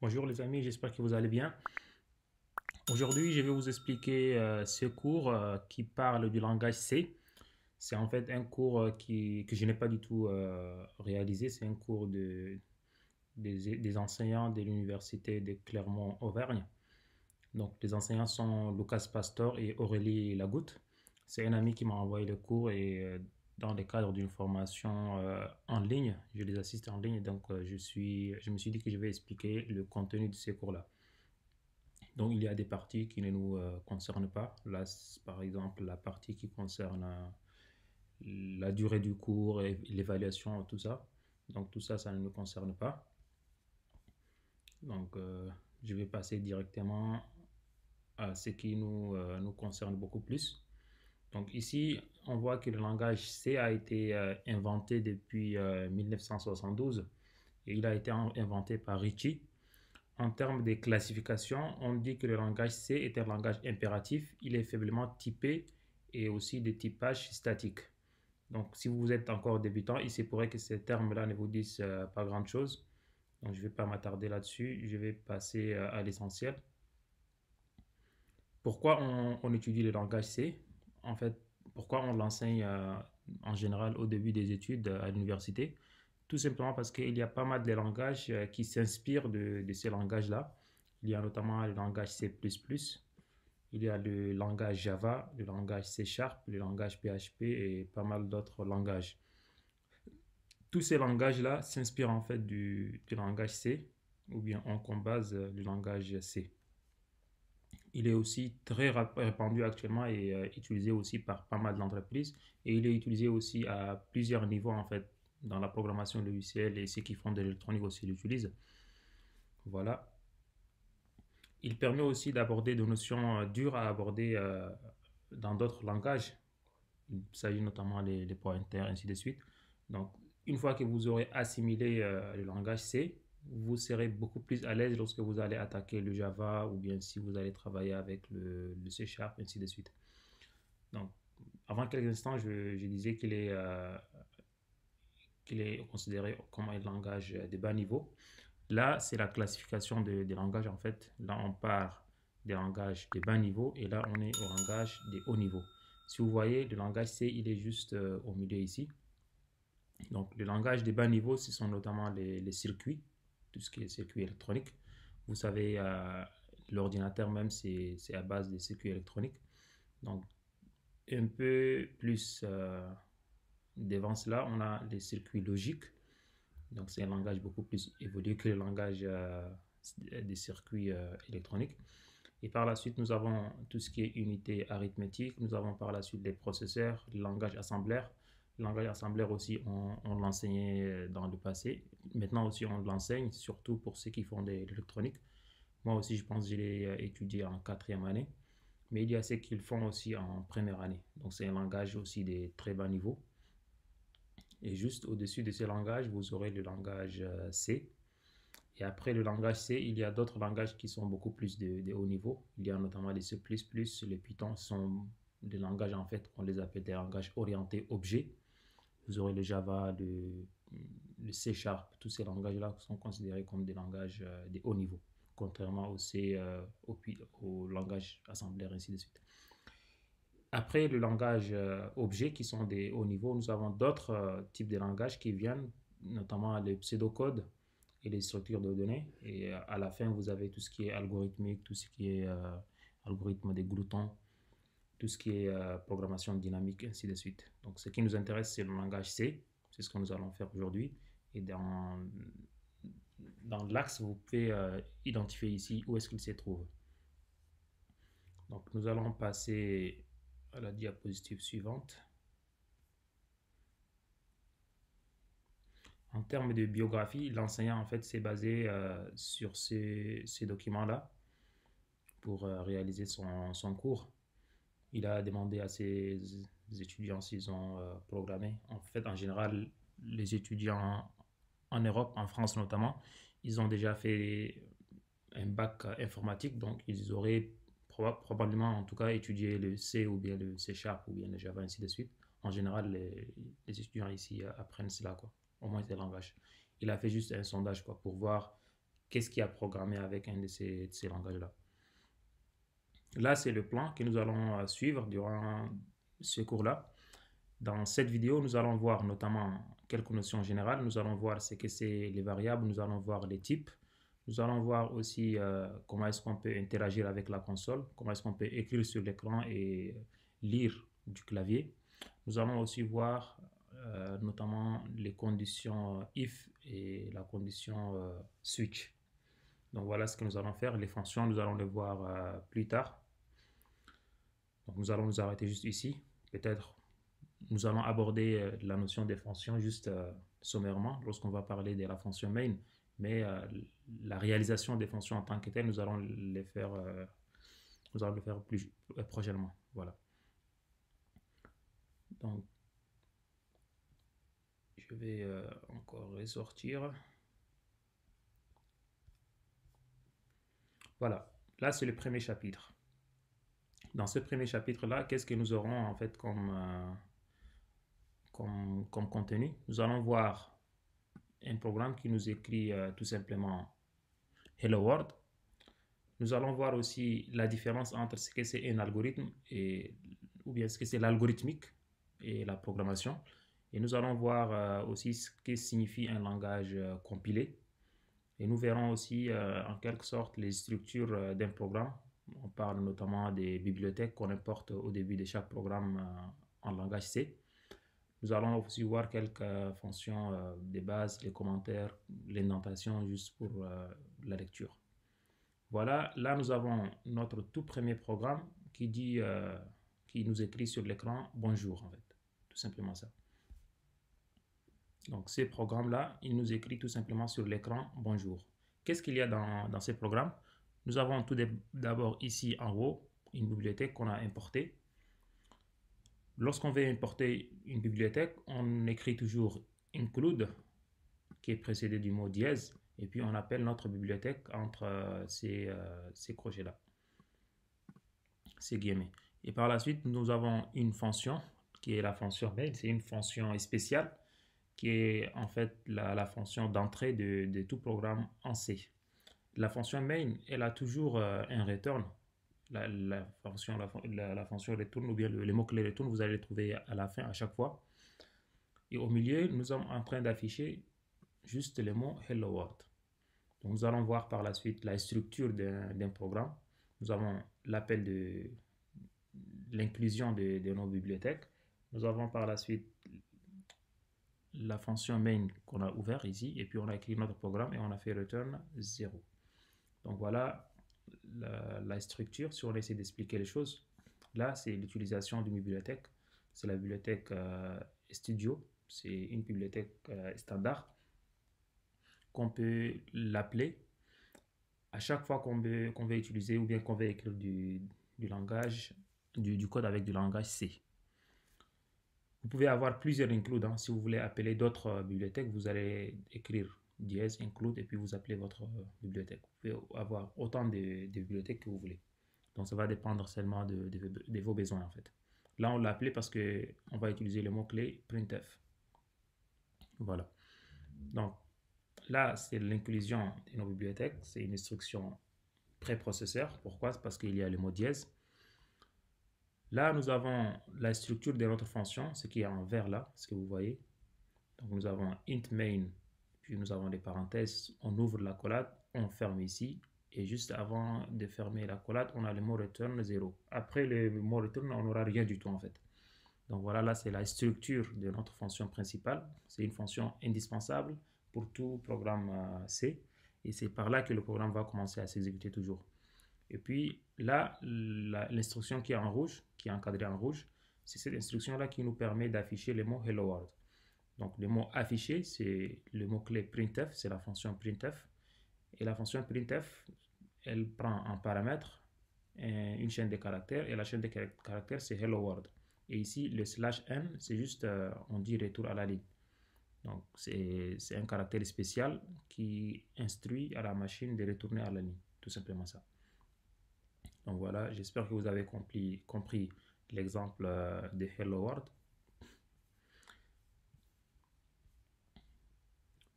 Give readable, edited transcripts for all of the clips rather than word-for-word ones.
Bonjour les amis, j'espère que vous allez bien. Aujourd'hui, je vais vous expliquer ce cours qui parle du langage C. C'est en fait un cours que je n'ai pas du tout réalisé. C'est un cours des enseignants de l'université de Clermont-Auvergne. Donc les enseignants sont Lucas Pastor et Aurélie Lagoutte. C'est un ami qui m'a envoyé le cours et dans le cadre d'une formation en ligne, je les assiste en ligne. Donc je me suis dit que je vais expliquer le contenu de ces cours-là. Donc, il y a des parties qui ne nous concernent pas. Là, par exemple, la partie qui concerne la durée du cours et l'évaluation, tout ça. Donc, tout ça, ça ne nous concerne pas. Donc, je vais passer directement à ce qui nous concerne beaucoup plus. Donc, ici, on voit que le langage C a été inventé depuis 1972 et il a été inventé par Ricci. En termes de classification, on dit que le langage C est un langage impératif. Il est faiblement typé et aussi de typage statique. Donc, si vous êtes encore débutant, il se pourrait que ces termes-là ne vous disent pas grand-chose. Donc, je ne vais pas m'attarder là-dessus. Je vais passer à l'essentiel. Pourquoi on étudie le langage C? En fait, pourquoi on l'enseigne en général au début des études à l'université? Tout simplement parce qu'il y a pas mal de langages qui s'inspirent de ces langages-là. Il y a notamment le langage C++, il y a le langage Java, le langage C Sharp, le langage PHP et pas mal d'autres langages. Tous ces langages-là s'inspirent en fait du langage C, ou bien on base le langage C. Il est aussi très répandu actuellement et utilisé aussi par pas mal d'entreprises. Et il est utilisé aussi à plusieurs niveaux en fait dans la programmation logicielle et ceux qui font de l'électronique aussi l'utilisent. Voilà. Il permet aussi d'aborder des notions dures à aborder dans d'autres langages. Il s'agit notamment des pointers, ainsi de suite. Donc, une fois que vous aurez assimilé le langage C, vous serez beaucoup plus à l'aise lorsque vous allez attaquer le Java ou bien si vous allez travailler avec le C Sharp, ainsi de suite. Donc, avant quelques instants, je disais qu'il est considéré comme un langage de bas niveau. Là, c'est la classification des langages en fait. Là, on part des langages de bas niveau et là, on est au langage de haut niveau. Si vous voyez, le langage C, il est juste au milieu ici. Donc, le langage de bas niveau, ce sont notamment les circuits, tout ce qui est circuit électronique. Vous savez, l'ordinateur même, c'est à base de circuits électroniques. Donc, un peu plus devant cela, on a les circuits logiques. Donc, c'est un langage beaucoup plus évolué que le langage des circuits électroniques. Et par la suite, nous avons tout ce qui est unité arithmétique. Nous avons par la suite les processeurs, le langage assemblaire. Le langage assemblaire aussi, on l'enseignait dans le passé. Maintenant aussi, on l'enseigne, surtout pour ceux qui font de l'électronique. Moi aussi, je pense que je l'ai étudié en quatrième année. Mais il y a ceux qui le font aussi en première année. Donc, c'est un langage aussi de très bas niveau. Et juste au-dessus de ce langage, vous aurez le langage C. Et après le langage C, il y a d'autres langages qui sont beaucoup plus de haut niveau. Il y a notamment les C++, les Python sont des langages en fait qu'on les appelle des langages orientés objets. Vous aurez le Java, le C Sharp, tous ces langages-là sont considérés comme des langages de haut niveau, contrairement au C, au langage assemblaire, ainsi de suite. Après le langage objet qui sont des hauts niveaux, nous avons d'autres types de langages qui viennent, notamment les pseudocodes et les structures de données. Et à la fin, vous avez tout ce qui est algorithmique, tout ce qui est algorithme des gloutons, tout ce qui est programmation dynamique, ainsi de suite. Donc, ce qui nous intéresse, c'est le langage C. C'est ce que nous allons faire aujourd'hui. Et dans l'axe, vous pouvez identifier ici où est-ce qu'il se trouve. Donc, nous allons passer à la diapositive suivante. En termes de biographie, l'enseignant en fait s'est basé sur ces documents-là pour réaliser son cours. Il a demandé à ses étudiants s'ils ont programmé. En fait, en général, les étudiants en Europe, en France notamment, ils ont déjà fait un bac informatique, donc ils auraient probablement en tout cas étudié le C ou bien le C Sharp ou bien le Java, ainsi de suite. En général, les étudiants ici apprennent cela, quoi, au moins ces langages. Il a fait juste un sondage quoi, pour voir qu'est-ce qui a programmé avec un de ces langages-là. Là, c'est le plan que nous allons suivre durant ce cours-là. Dans cette vidéo, nous allons voir notamment quelques notions générales. Nous allons voir ce que c'est les variables. Nous allons voir les types. Nous allons voir aussi comment est-ce qu'on peut interagir avec la console, comment est-ce qu'on peut écrire sur l'écran et lire du clavier. Nous allons aussi voir notamment les conditions if et la condition switch. Donc voilà ce que nous allons faire. Les fonctions, nous allons les voir plus tard. Donc nous allons nous arrêter juste ici. Peut-être nous allons aborder la notion des fonctions juste sommairement lorsqu'on va parler de la fonction main, mais la réalisation des fonctions en tant que telles, nous allons le faire plus prochainement. Voilà. Donc, je vais encore ressortir. Voilà. Là, c'est le premier chapitre. Dans ce premier chapitre-là, qu'est-ce que nous aurons en fait comme contenu? Nous allons voir un programme qui nous écrit tout simplement Hello World. Nous allons voir aussi la différence entre ce que c'est un algorithme ou bien ce que c'est l'algorithmique et la programmation. Et nous allons voir aussi ce que signifie un langage compilé. Et nous verrons aussi en quelque sorte les structures d'un programme. On parle notamment des bibliothèques qu'on importe au début de chaque programme en langage C. Nous allons aussi voir quelques fonctions de base, les commentaires, l'indentation juste pour la lecture. Voilà, là nous avons notre tout premier programme qui nous écrit sur l'écran bonjour en fait, tout simplement ça. Donc ces programmes-là, il nous écrit tout simplement sur l'écran bonjour. Qu'est-ce qu'il y a dans ces programmes? Nous avons tout d'abord ici en haut une bibliothèque qu'on a importée. Lorsqu'on veut importer une bibliothèque, on écrit toujours include qui est précédé du mot dièse et puis on appelle notre bibliothèque entre ces crochets-là, ces guillemets. Et par la suite, nous avons une fonction qui est la fonction main. C'est une fonction spéciale qui est en fait la fonction d'entrée de tout programme en C. La fonction main, elle a toujours un return. La fonction return ou bien le mot-clé return, vous allez le trouver à la fin à chaque fois. Et au milieu, nous sommes en train d'afficher juste le mot Hello World. Donc nous allons voir par la suite la structure d'un programme. Nous avons l'appel de l'inclusion de nos bibliothèques. Nous avons par la suite la fonction main qu'on a ouvert ici et puis on a écrit notre programme et on a fait return 0. Donc voilà la structure. Si on essaie d'expliquer les choses, là c'est l'utilisation d'une bibliothèque. C'est la bibliothèque Studio. C'est une bibliothèque standard qu'on peut l'appeler à chaque fois qu'on veut utiliser ou bien qu'on veut écrire du langage, du code avec du langage C. Vous pouvez avoir plusieurs include. Hein. Si vous voulez appeler d'autres bibliothèques, vous allez écrire dièse include et puis vous appelez votre bibliothèque. Vous pouvez avoir autant de bibliothèques que vous voulez. Donc ça va dépendre seulement de vos besoins en fait. Là on l'a appelé parce qu'on va utiliser le mot-clé printf. Voilà. Donc là c'est l'inclusion de nos bibliothèques. C'est une instruction préprocesseur. Pourquoi? Parce qu'il y a le mot dièse. Là, nous avons la structure de notre fonction, ce qui est en vert là, ce que vous voyez. Donc, nous avons int main, puis nous avons des parenthèses, on ouvre la l'accolade, on ferme ici, et juste avant de fermer la l'accolade, on a le mot return 0. Après le mot return, on n'aura rien du tout en fait. Donc voilà, là c'est la structure de notre fonction principale. C'est une fonction indispensable pour tout programme C, et c'est par là que le programme va commencer à s'exécuter toujours. Et puis là, l'instruction qui est en rouge, qui est encadrée en rouge, c'est cette instruction-là qui nous permet d'afficher le mot Hello World. Donc le mot affiché, c'est le mot-clé printf, c'est la fonction printf. Et la fonction printf, elle prend en paramètre une chaîne de caractères, et la chaîne de caractères, c'est Hello World. Et ici, le /n, c'est juste, on dit retour à la ligne. Donc c'est un caractère spécial qui instruit à la machine de retourner à la ligne, tout simplement ça. Donc voilà, j'espère que vous avez compris l'exemple de Hello World.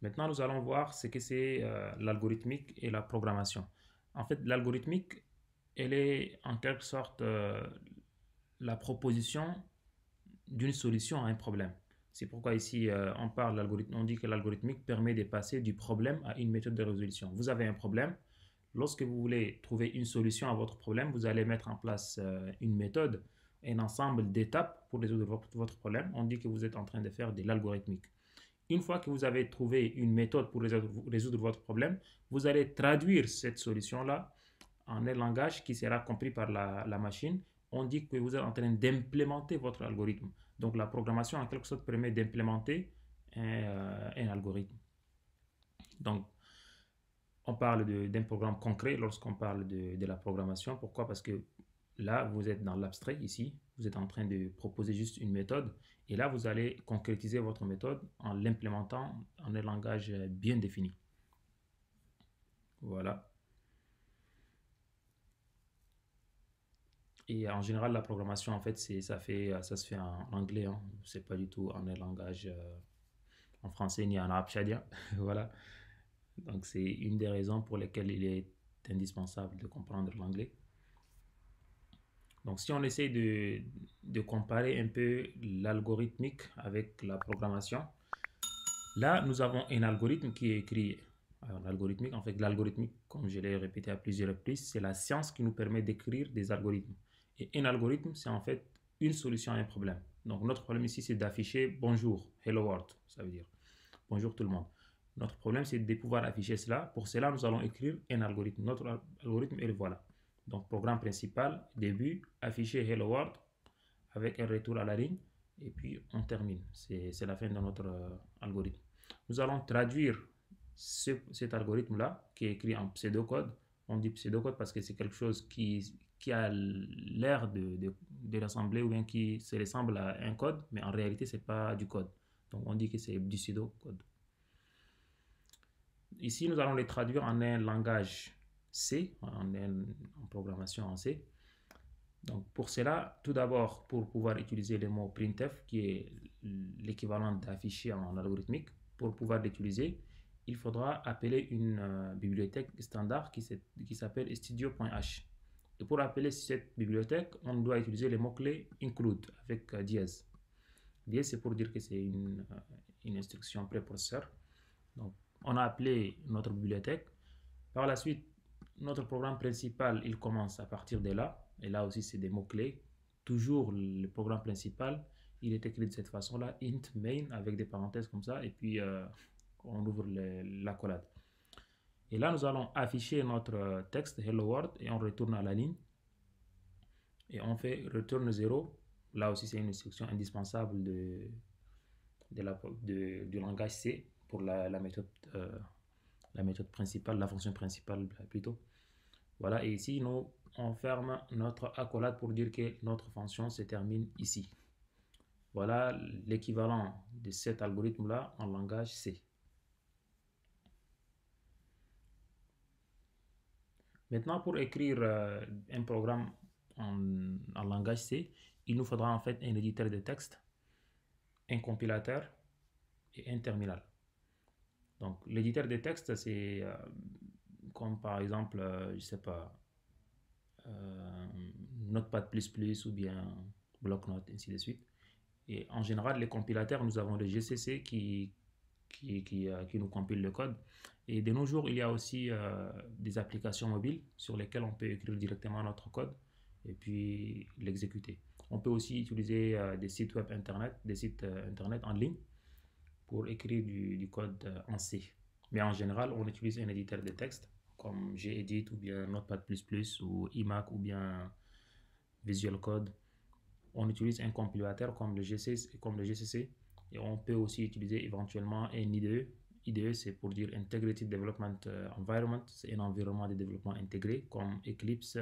Maintenant, nous allons voir ce que c'est l'algorithmique et la programmation. En fait, l'algorithmique, elle est en quelque sorte la proposition d'une solution à un problème. C'est pourquoi ici on parle d'algorithme, on dit que l'algorithmique permet de passer du problème à une méthode de résolution. Vous avez un problème, lorsque vous voulez trouver une solution à votre problème, vous allez mettre en place une méthode, un ensemble d'étapes pour résoudre votre problème. On dit que vous êtes en train de faire de l'algorithmique. Une fois que vous avez trouvé une méthode pour résoudre votre problème, vous allez traduire cette solution-là en un langage qui sera compris par la machine. On dit que vous êtes en train d'implémenter votre algorithme. Donc la programmation en quelque sorte permet d'implémenter un algorithme. Donc on parle d'un programme concret lorsqu'on parle de la programmation. Pourquoi? Parce que là, vous êtes dans l'abstrait ici. Vous êtes en train de proposer juste une méthode. Et là, vous allez concrétiser votre méthode en l'implémentant en un langage bien défini. Voilà. Et en général, la programmation, en fait, ça se fait en anglais. Hein. C'est pas du tout en un langage en français ni en arabe chadien. Voilà. Donc, c'est une des raisons pour lesquelles il est indispensable de comprendre l'anglais. Donc, si on essaie de comparer un peu l'algorithmique avec la programmation, là, nous avons un algorithme qui est écrit en algorithmique. En fait, l'algorithmique, comme je l'ai répété à plusieurs reprises, c'est la science qui nous permet d'écrire des algorithmes. Et un algorithme, c'est en fait une solution à un problème. Donc, notre problème ici, c'est d'afficher bonjour, hello world, ça veut dire bonjour tout le monde. Notre problème, c'est de pouvoir afficher cela. Pour cela, nous allons écrire un algorithme. Notre algorithme est le voilà. Donc, programme principal, début, afficher hello world avec un retour à la ligne. Et puis, on termine. C'est la fin de notre algorithme. Nous allons traduire cet algorithme-là, qui est écrit en pseudocode. On dit pseudocode parce que c'est quelque chose qui a l'air de rassembler ou bien qui se ressemble à un code, mais en réalité, ce n'est pas du code. Donc, on dit que c'est du pseudocode. Ici, nous allons les traduire en un langage C, en programmation en C. Donc, pour cela, tout d'abord, pour pouvoir utiliser le mot printf, qui est l'équivalent d'afficher en algorithmique, pour pouvoir l'utiliser, il faudra appeler une bibliothèque standard qui s'appelle studio.h. Et pour appeler cette bibliothèque, on doit utiliser le mot-clé include avec dièse. Dièse, c'est pour dire que c'est une instruction préprocesseur. Donc, on a appelé notre bibliothèque. Par la suite, notre programme principal, il commence à partir de là. Et là aussi, c'est des mots-clés. Toujours le programme principal, il est écrit de cette façon-là, int main, avec des parenthèses comme ça. Et puis, on ouvre l'accolade. Et là, nous allons afficher notre texte Hello World et on retourne à la ligne. Et on fait return 0. Là aussi, c'est une instruction indispensable du langage C pour la méthode principale, la fonction principale plutôt. Voilà, et ici, on ferme notre accolade pour dire que notre fonction se termine ici. Voilà l'équivalent de cet algorithme-là en langage C. Maintenant, pour écrire un programme en langage C, il nous faudra en fait un éditeur de texte, un compilateur et un terminal. Donc, l'éditeur de texte, c'est comme par exemple, je ne sais pas, Notepad++ ou bien Bloc-Notes, ainsi de suite. Et en général, les compilateurs, nous avons le GCC qui nous compile le code. Et de nos jours, il y a aussi des applications mobiles sur lesquelles on peut écrire directement notre code et puis l'exécuter. On peut aussi utiliser des sites web internet, des sites internet en ligne pour écrire du code en C. Mais en général, on utilise un éditeur de texte comme Gedit ou bien Notepad++ ou iMac ou bien Visual Code. On utilise un compilateur comme le GCC et on peut aussi utiliser éventuellement un IDE. IDE, c'est pour dire Integrated Development Environment. C'est un environnement de développement intégré comme Eclipse,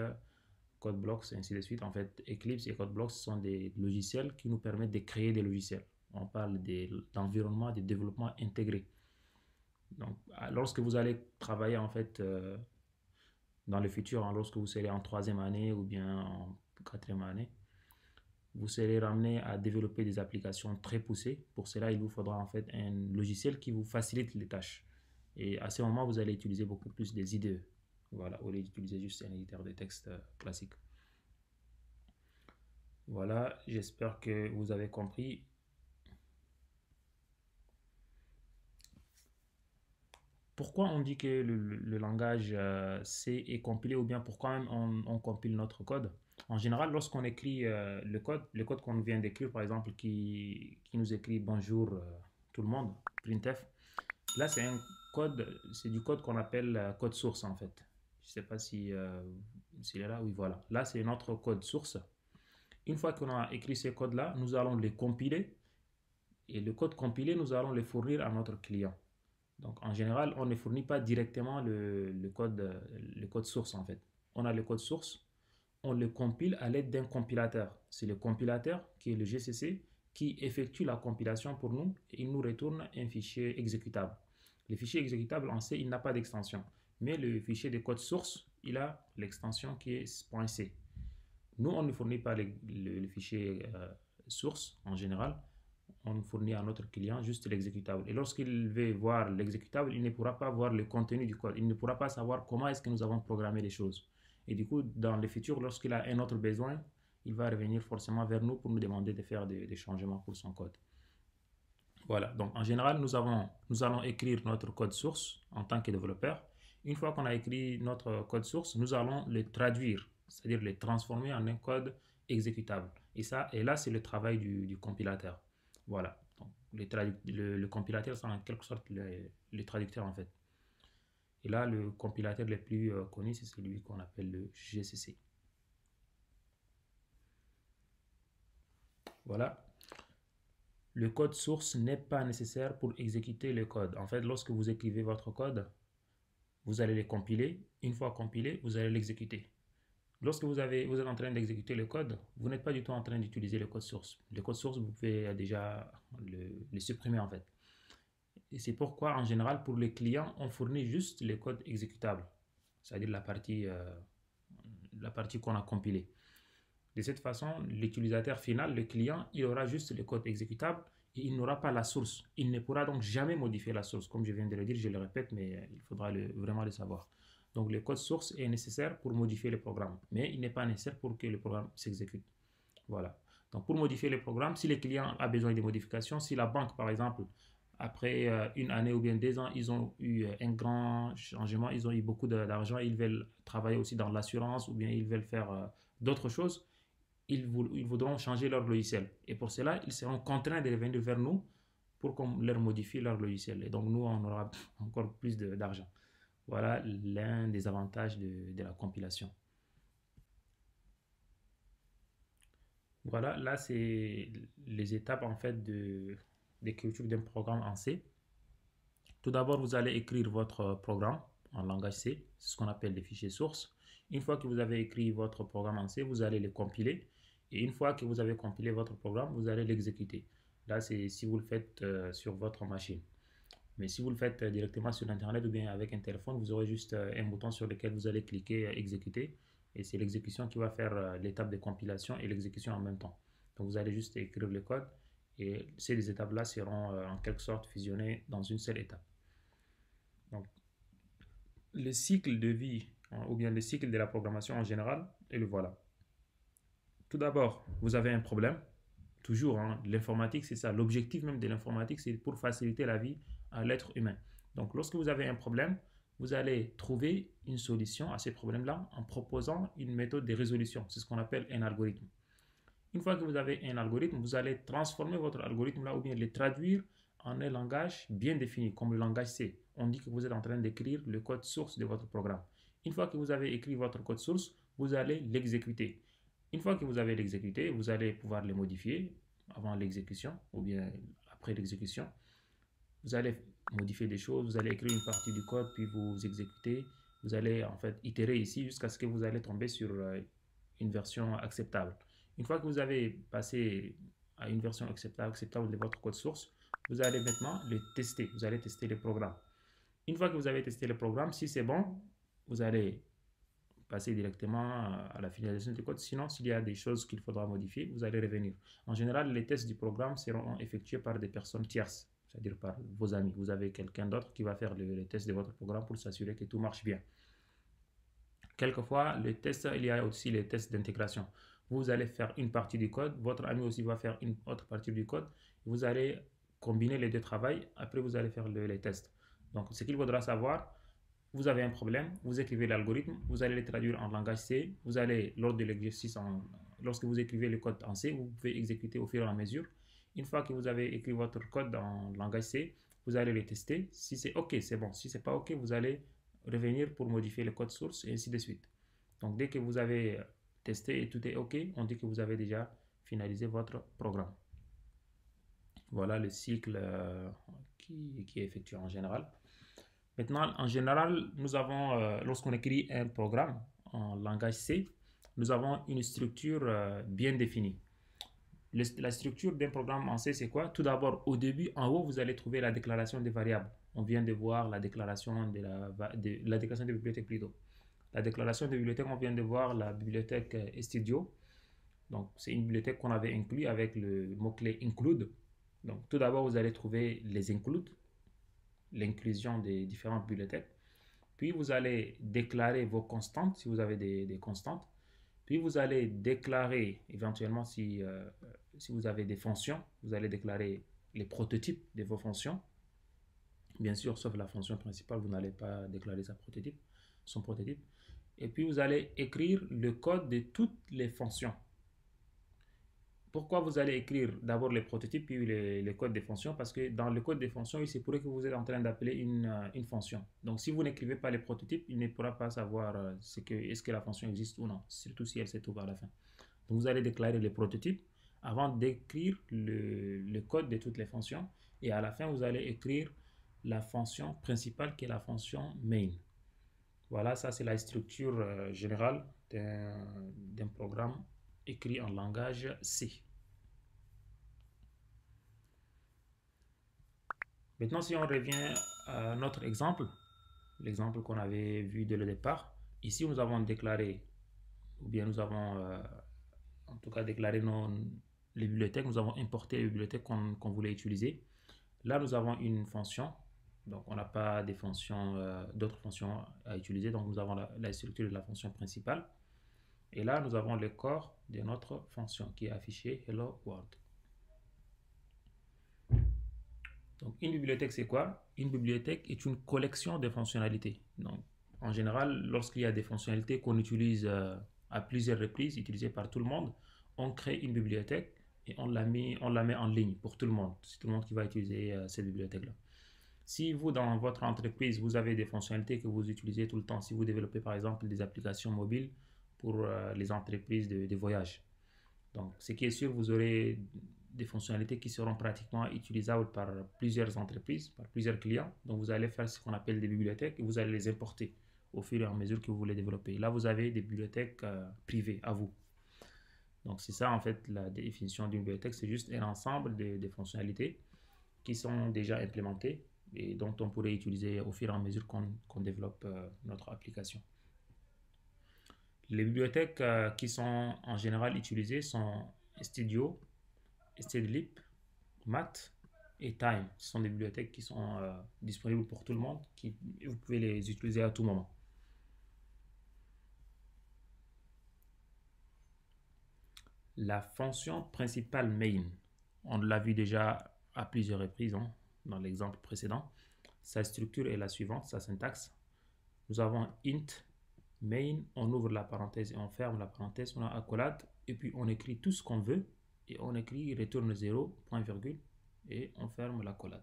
CodeBlocks, ainsi de suite. En fait, Eclipse et CodeBlocks sont des logiciels qui nous permettent de créer des logiciels. On parle d'environnement de développement intégré. Donc, lorsque vous allez travailler en fait dans le futur, lorsque vous serez en 3e année ou bien en 4e année, vous serez ramené à développer des applications très poussées. Pour cela, il vous faudra en fait un logiciel qui vous facilite les tâches. Et à ce moment, vous allez utiliser beaucoup plus des IDE. Voilà, au lieu d'utiliser juste un éditeur de texte classique. Voilà, j'espère que vous avez compris. Pourquoi on dit que le langage C est compilé ou bien pourquoi même on compile notre code? En général, lorsqu'on écrit le code qu'on vient d'écrire, par exemple, qui nous écrit bonjour tout le monde, printf, là c'est du code qu'on appelle code source en fait. Je ne sais pas si s'il est là, oui voilà. Là c'est notre code source. Une fois qu'on a écrit ces codes-là, nous allons les compiler et le code compilé, nous allons le fournir à notre client. Donc en général, on ne fournit pas directement le code source en fait. On a le code source, on le compile à l'aide d'un compilateur. C'est le compilateur qui est le GCC qui effectue la compilation pour nous et il nous retourne un fichier exécutable. Le fichier exécutable en C, il n'a pas d'extension. Mais le fichier de code source, il a l'extension qui est .c. Nous, on ne fournit pas le fichier source en général. On fournit à notre client juste l'exécutable. Et lorsqu'il veut voir l'exécutable, il ne pourra pas voir le contenu du code. Il ne pourra pas savoir comment est-ce que nous avons programmé les choses. Et du coup, dans le futur, lorsqu'il a un autre besoin, il va revenir forcément vers nous pour nous demander de faire des changements pour son code. Voilà, donc en général, nous allons écrire notre code source en tant que développeur. Une fois qu'on a écrit notre code source, nous allons le traduire, c'est-à-dire le transformer en un code exécutable. Et là, c'est le travail du compilateur. Voilà, donc le compilateur, c'est en quelque sorte le traducteur en fait. Et là, le compilateur le plus connu, c'est celui qu'on appelle le GCC. Voilà. Le code source n'est pas nécessaire pour exécuter le code. En fait, lorsque vous écrivez votre code, vous allez le compiler. Une fois compilé, vous allez l'exécuter. Lorsque vous êtes en train d'exécuter le code, vous n'êtes pas du tout en train d'utiliser le code source. Le code source, vous pouvez déjà le supprimer en fait. Et c'est pourquoi, en général, pour les clients, on fournit juste le code exécutable, c'est-à-dire la partie qu'on a compilée. De cette façon, l'utilisateur final, le client, il aura juste le code exécutable et il n'aura pas la source. Il ne pourra donc jamais modifier la source. Comme je viens de le dire, je le répète, mais il faudra vraiment le savoir. Donc le code source est nécessaire pour modifier le programme, mais il n'est pas nécessaire pour que le programme s'exécute. Voilà. Donc pour modifier le programme, si le client a besoin de modifications, si la banque par exemple, après une année ou bien 2 ans, ils ont eu un grand changement, ils ont eu beaucoup d'argent, ils veulent travailler aussi dans l'assurance ou bien ils veulent faire d'autres choses, ils voudront changer leur logiciel. Et pour cela, ils seront contraints de revenir vers nous pour qu'on leur modifie leur logiciel. Et donc nous, on aura encore plus d'argent. Voilà l'un des avantages de la compilation. Voilà, là c'est les étapes en fait d'écriture d'un programme en C. Tout d'abord, vous allez écrire votre programme en langage C, c'est ce qu'on appelle les fichiers sources. Une fois que vous avez écrit votre programme en C, vous allez le compiler. Et une fois que vous avez compilé votre programme, vous allez l'exécuter. Là, c'est si vous le faites sur votre machine. Mais si vous le faites directement sur Internet ou bien avec un téléphone, vous aurez juste un bouton sur lequel vous allez cliquer exécuter. Et c'est l'exécution qui va faire l'étape de compilation et l'exécution en même temps. Donc vous allez juste écrire le code et ces étapes-là seront en quelque sorte fusionnées dans une seule étape. Donc le cycle de vie ou bien le cycle de la programmation en général, et le voilà. Tout d'abord, vous avez un problème. Toujours, hein, l'informatique, c'est ça. L'objectif même de l'informatique, c'est pour faciliter la vie à l'être humain. Donc, lorsque vous avez un problème, vous allez trouver une solution à ces problèmes-là en proposant une méthode de résolution. C'est ce qu'on appelle un algorithme. Une fois que vous avez un algorithme, vous allez transformer votre algorithme-là ou bien le traduire en un langage bien défini, comme le langage C. On dit que vous êtes en train d'écrire le code source de votre programme. Une fois que vous avez écrit votre code source, vous allez l'exécuter. Une fois que vous avez l'exécuté, vous allez pouvoir le modifier avant l'exécution ou bien après l'exécution. Vous allez modifier des choses, vous allez écrire une partie du code, puis vous exécutez. Vous allez en fait itérer ici jusqu'à ce que vous allez tomber sur une version acceptable. Une fois que vous avez passé à une version acceptable de votre code source, vous allez maintenant le tester. Vous allez tester le programme. Une fois que vous avez testé le programme, si c'est bon, vous allez passer directement à la finalisation du code. Sinon, s'il y a des choses qu'il faudra modifier, vous allez revenir. En général, les tests du programme seront effectués par des personnes tierces, c'est-à-dire par vos amis. Vous avez quelqu'un d'autre qui va faire les tests de votre programme pour s'assurer que tout marche bien. Quelquefois, les tests, il y a aussi les tests d'intégration. Vous allez faire une partie du code, votre ami aussi va faire une autre partie du code. Vous allez combiner les deux travaux, après vous allez faire les tests. Donc, ce qu'il faudra savoir, vous avez un problème, vous écrivez l'algorithme, vous allez le traduire en langage C, vous allez, lors de l'exercice, lorsque vous écrivez le code en C, vous pouvez exécuter au fur et à mesure. Une fois que vous avez écrit votre code en langage C, vous allez le tester. Si c'est OK, c'est bon. Si c'est pas OK, vous allez revenir pour modifier le code source et ainsi de suite. Donc, dès que vous avez testé et tout est OK, on dit que vous avez déjà finalisé votre programme. Voilà le cycle qui est effectué en général. Maintenant, en général, nous avons, lorsqu'on écrit un programme en langage C, nous avons une structure bien définie. La structure d'un programme en C, c'est quoi? Tout d'abord, au début, en haut, vous allez trouver la déclaration des variables. On vient de voir la déclaration la déclaration des bibliothèques plutôt. La déclaration des bibliothèques, on vient de voir la bibliothèque Studio. Donc, c'est une bibliothèque qu'on avait inclus avec le mot-clé include. Donc, tout d'abord, vous allez trouver les includes, l'inclusion des différentes bibliothèques. Puis, vous allez déclarer vos constantes, si vous avez des constantes. Puis, vous allez déclarer, éventuellement, si vous avez des fonctions, vous allez déclarer les prototypes de vos fonctions. Bien sûr, sauf la fonction principale, vous n'allez pas déclarer son prototype. Et puis, vous allez écrire le code de toutes les fonctions. Pourquoi vous allez écrire d'abord les prototypes puis les codes des fonctions? Parce que dans le code des fonctions, il se pourrait que vous êtes en train d'appeler une fonction. Donc, si vous n'écrivez pas les prototypes, il ne pourra pas savoir est-ce que la fonction existe ou non, surtout si elle se trouve à la fin. Donc, vous allez déclarer les prototypes avant d'écrire le code de toutes les fonctions. Et à la fin, vous allez écrire la fonction principale qui est la fonction main. Voilà, ça c'est la structure générale d'un programme écrit en langage C. Maintenant, si on revient à notre exemple, l'exemple qu'on avait vu dès le départ, ici nous avons déclaré, ou bien nous avons en tout cas déclaré les bibliothèques, nous avons importé les bibliothèques qu'on voulait utiliser. Là, nous avons une fonction, donc on n'a pas des fonctions, d'autres fonctions à utiliser, donc nous avons la structure de la fonction principale. Et là, nous avons le corps de notre fonction qui est affiché Hello World. Donc, une bibliothèque, c'est quoi? Une bibliothèque est une collection de fonctionnalités. Donc, en général, lorsqu'il y a des fonctionnalités qu'on utilise à plusieurs reprises, utilisées par tout le monde, on crée une bibliothèque et on la met en ligne pour tout le monde. C'est tout le monde qui va utiliser cette bibliothèque-là. Si vous, dans votre entreprise, vous avez des fonctionnalités que vous utilisez tout le temps, si vous développez par exemple des applications mobiles pour les entreprises de voyage. Donc, ce qui est sûr, vous aurez des fonctionnalités qui seront pratiquement utilisables par plusieurs entreprises, par plusieurs clients. Donc, vous allez faire ce qu'on appelle des bibliothèques et vous allez les importer au fur et à mesure que vous voulez développer. Là, vous avez des bibliothèques privées à vous. Donc, c'est ça en fait la définition d'une bibliothèque. C'est juste un ensemble de fonctionnalités qui sont déjà implémentées et dont on pourrait utiliser au fur et à mesure qu'on développe notre application. Les bibliothèques qui sont en général utilisées sont Studio, Stdlib, Math et Time. Ce sont des bibliothèques qui sont disponibles pour tout le monde, vous pouvez les utiliser à tout moment. La fonction principale main, on l'a vu déjà à plusieurs reprises dans l'exemple précédent. Sa structure est la suivante, sa syntaxe. Nous avons int main, on ouvre la parenthèse et on ferme la parenthèse, on a accolade et puis on écrit tout ce qu'on veut et on écrit retourne 0, point virgule et on ferme l'accolade.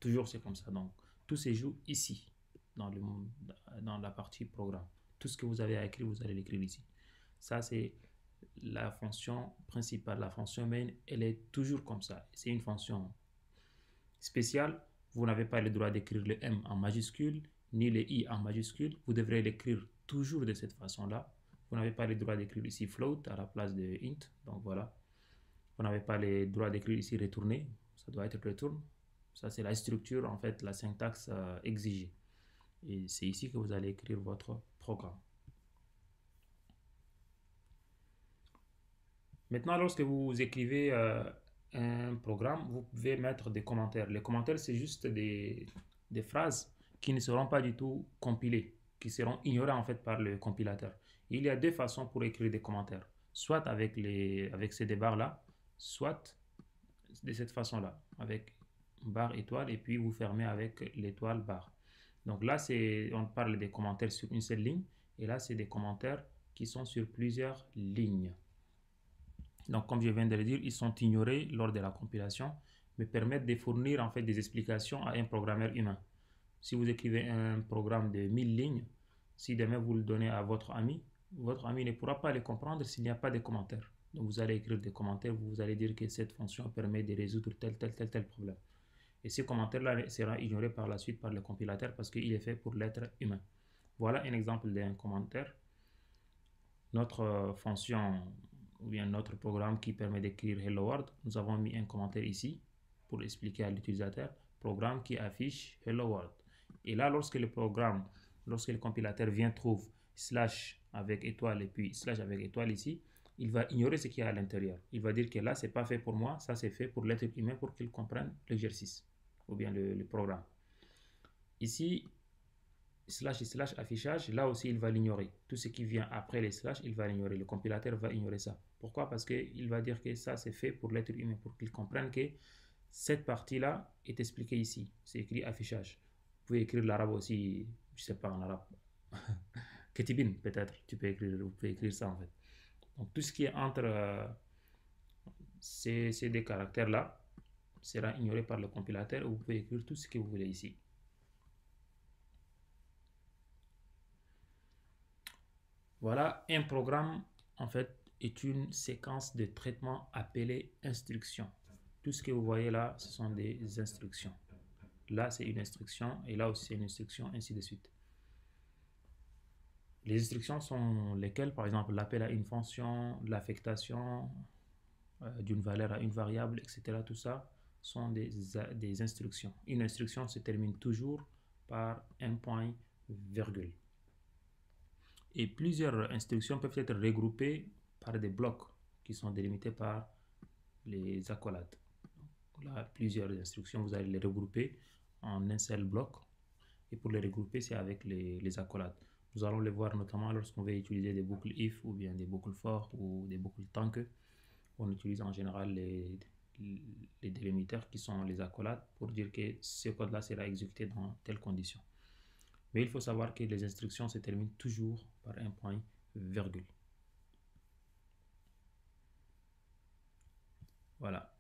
Toujours c'est comme ça, donc tout se joue ici dans la partie programme. Tout ce que vous avez à écrire, vous allez l'écrire ici. Ça c'est la fonction principale, la fonction main, elle est toujours comme ça. C'est une fonction spéciale, vous n'avez pas le droit d'écrire le M en majuscule ni le I en majuscule, vous devrez l'écrire toujours de cette façon-là. Vous n'avez pas le droit d'écrire ici float à la place de int, donc voilà. Vous n'avez pas le droit d'écrire ici retourner, ça doit être return. Ça c'est la structure, en fait, la syntaxe exigée. Et c'est ici que vous allez écrire votre programme. Maintenant, lorsque vous écrivez un programme, vous pouvez mettre des commentaires. Les commentaires, c'est juste des phrases qui ne seront pas du tout compilées, qui seront ignorées en fait par le compilateur. Il y a deux façons pour écrire des commentaires, soit avec ces deux barres-là, soit de cette façon-là, avec barre étoile et puis vous fermez avec l'étoile barre. Donc là, on parle des commentaires sur une seule ligne et là, c'est des commentaires qui sont sur plusieurs lignes. Donc, comme je viens de le dire, ils sont ignorés lors de la compilation, mais permettent de fournir en fait des explications à un programmeur humain. Si vous écrivez un programme de 1000 lignes, si demain vous le donnez à votre ami ne pourra pas les comprendre s'il n'y a pas de commentaires. Donc, vous allez écrire des commentaires, vous allez dire que cette fonction permet de résoudre tel problème. Et ce commentaire-là sera ignoré par la suite par le compilateur parce qu'il est fait pour l'être humain. Voilà un exemple d'un commentaire. Notre fonction ou bien notre programme qui permet d'écrire Hello World, nous avons mis un commentaire ici pour expliquer à l'utilisateur, programme qui affiche Hello World. Et là, lorsque le compilateur vient trouve slash avec étoile et puis slash avec étoile ici, il va ignorer ce qu'il y a à l'intérieur. Il va dire que là, c'est pas fait pour moi, ça c'est fait pour l'être humain pour qu'il comprenne l'exercice ou bien le programme. Ici, slash et slash affichage, là aussi il va l'ignorer. Tout ce qui vient après les slash, il va l'ignorer. Le compilateur va ignorer ça. Pourquoi? Parce qu'il va dire que ça c'est fait pour l'être humain, pour qu'il comprenne que cette partie-là est expliquée ici. C'est écrit affichage. Vous pouvez écrire l'arabe aussi, je sais pas en arabe. Ketibin peut-être, vous pouvez écrire ça en fait. Donc tout ce qui est entre ces deux caractères-là sera ignoré par le compilateur. Vous pouvez écrire tout ce que vous voulez ici. Voilà, un programme en fait est une séquence de traitement appelée instruction. Tout ce que vous voyez là, ce sont des instructions. Là, c'est une instruction et là aussi c'est une instruction, ainsi de suite. Les instructions sont lesquelles? Par exemple, l'appel à une fonction, l'affectation d'une valeur à une variable, etc. Tout ça sont des instructions. Une instruction se termine toujours par un point virgule. Et plusieurs instructions peuvent être regroupées par des blocs qui sont délimités par les accolades. Là, plusieurs instructions, vous allez les regrouper en un seul bloc. Et pour les regrouper, c'est avec les accolades. Nous allons les voir notamment lorsqu'on va utiliser des boucles if ou bien des boucles for ou des boucles tank. On utilise en général les délimiteurs qui sont les accolades pour dire que ce code-là sera exécuté dans telle condition. Mais il faut savoir que les instructions se terminent toujours par un point virgule. Voilà.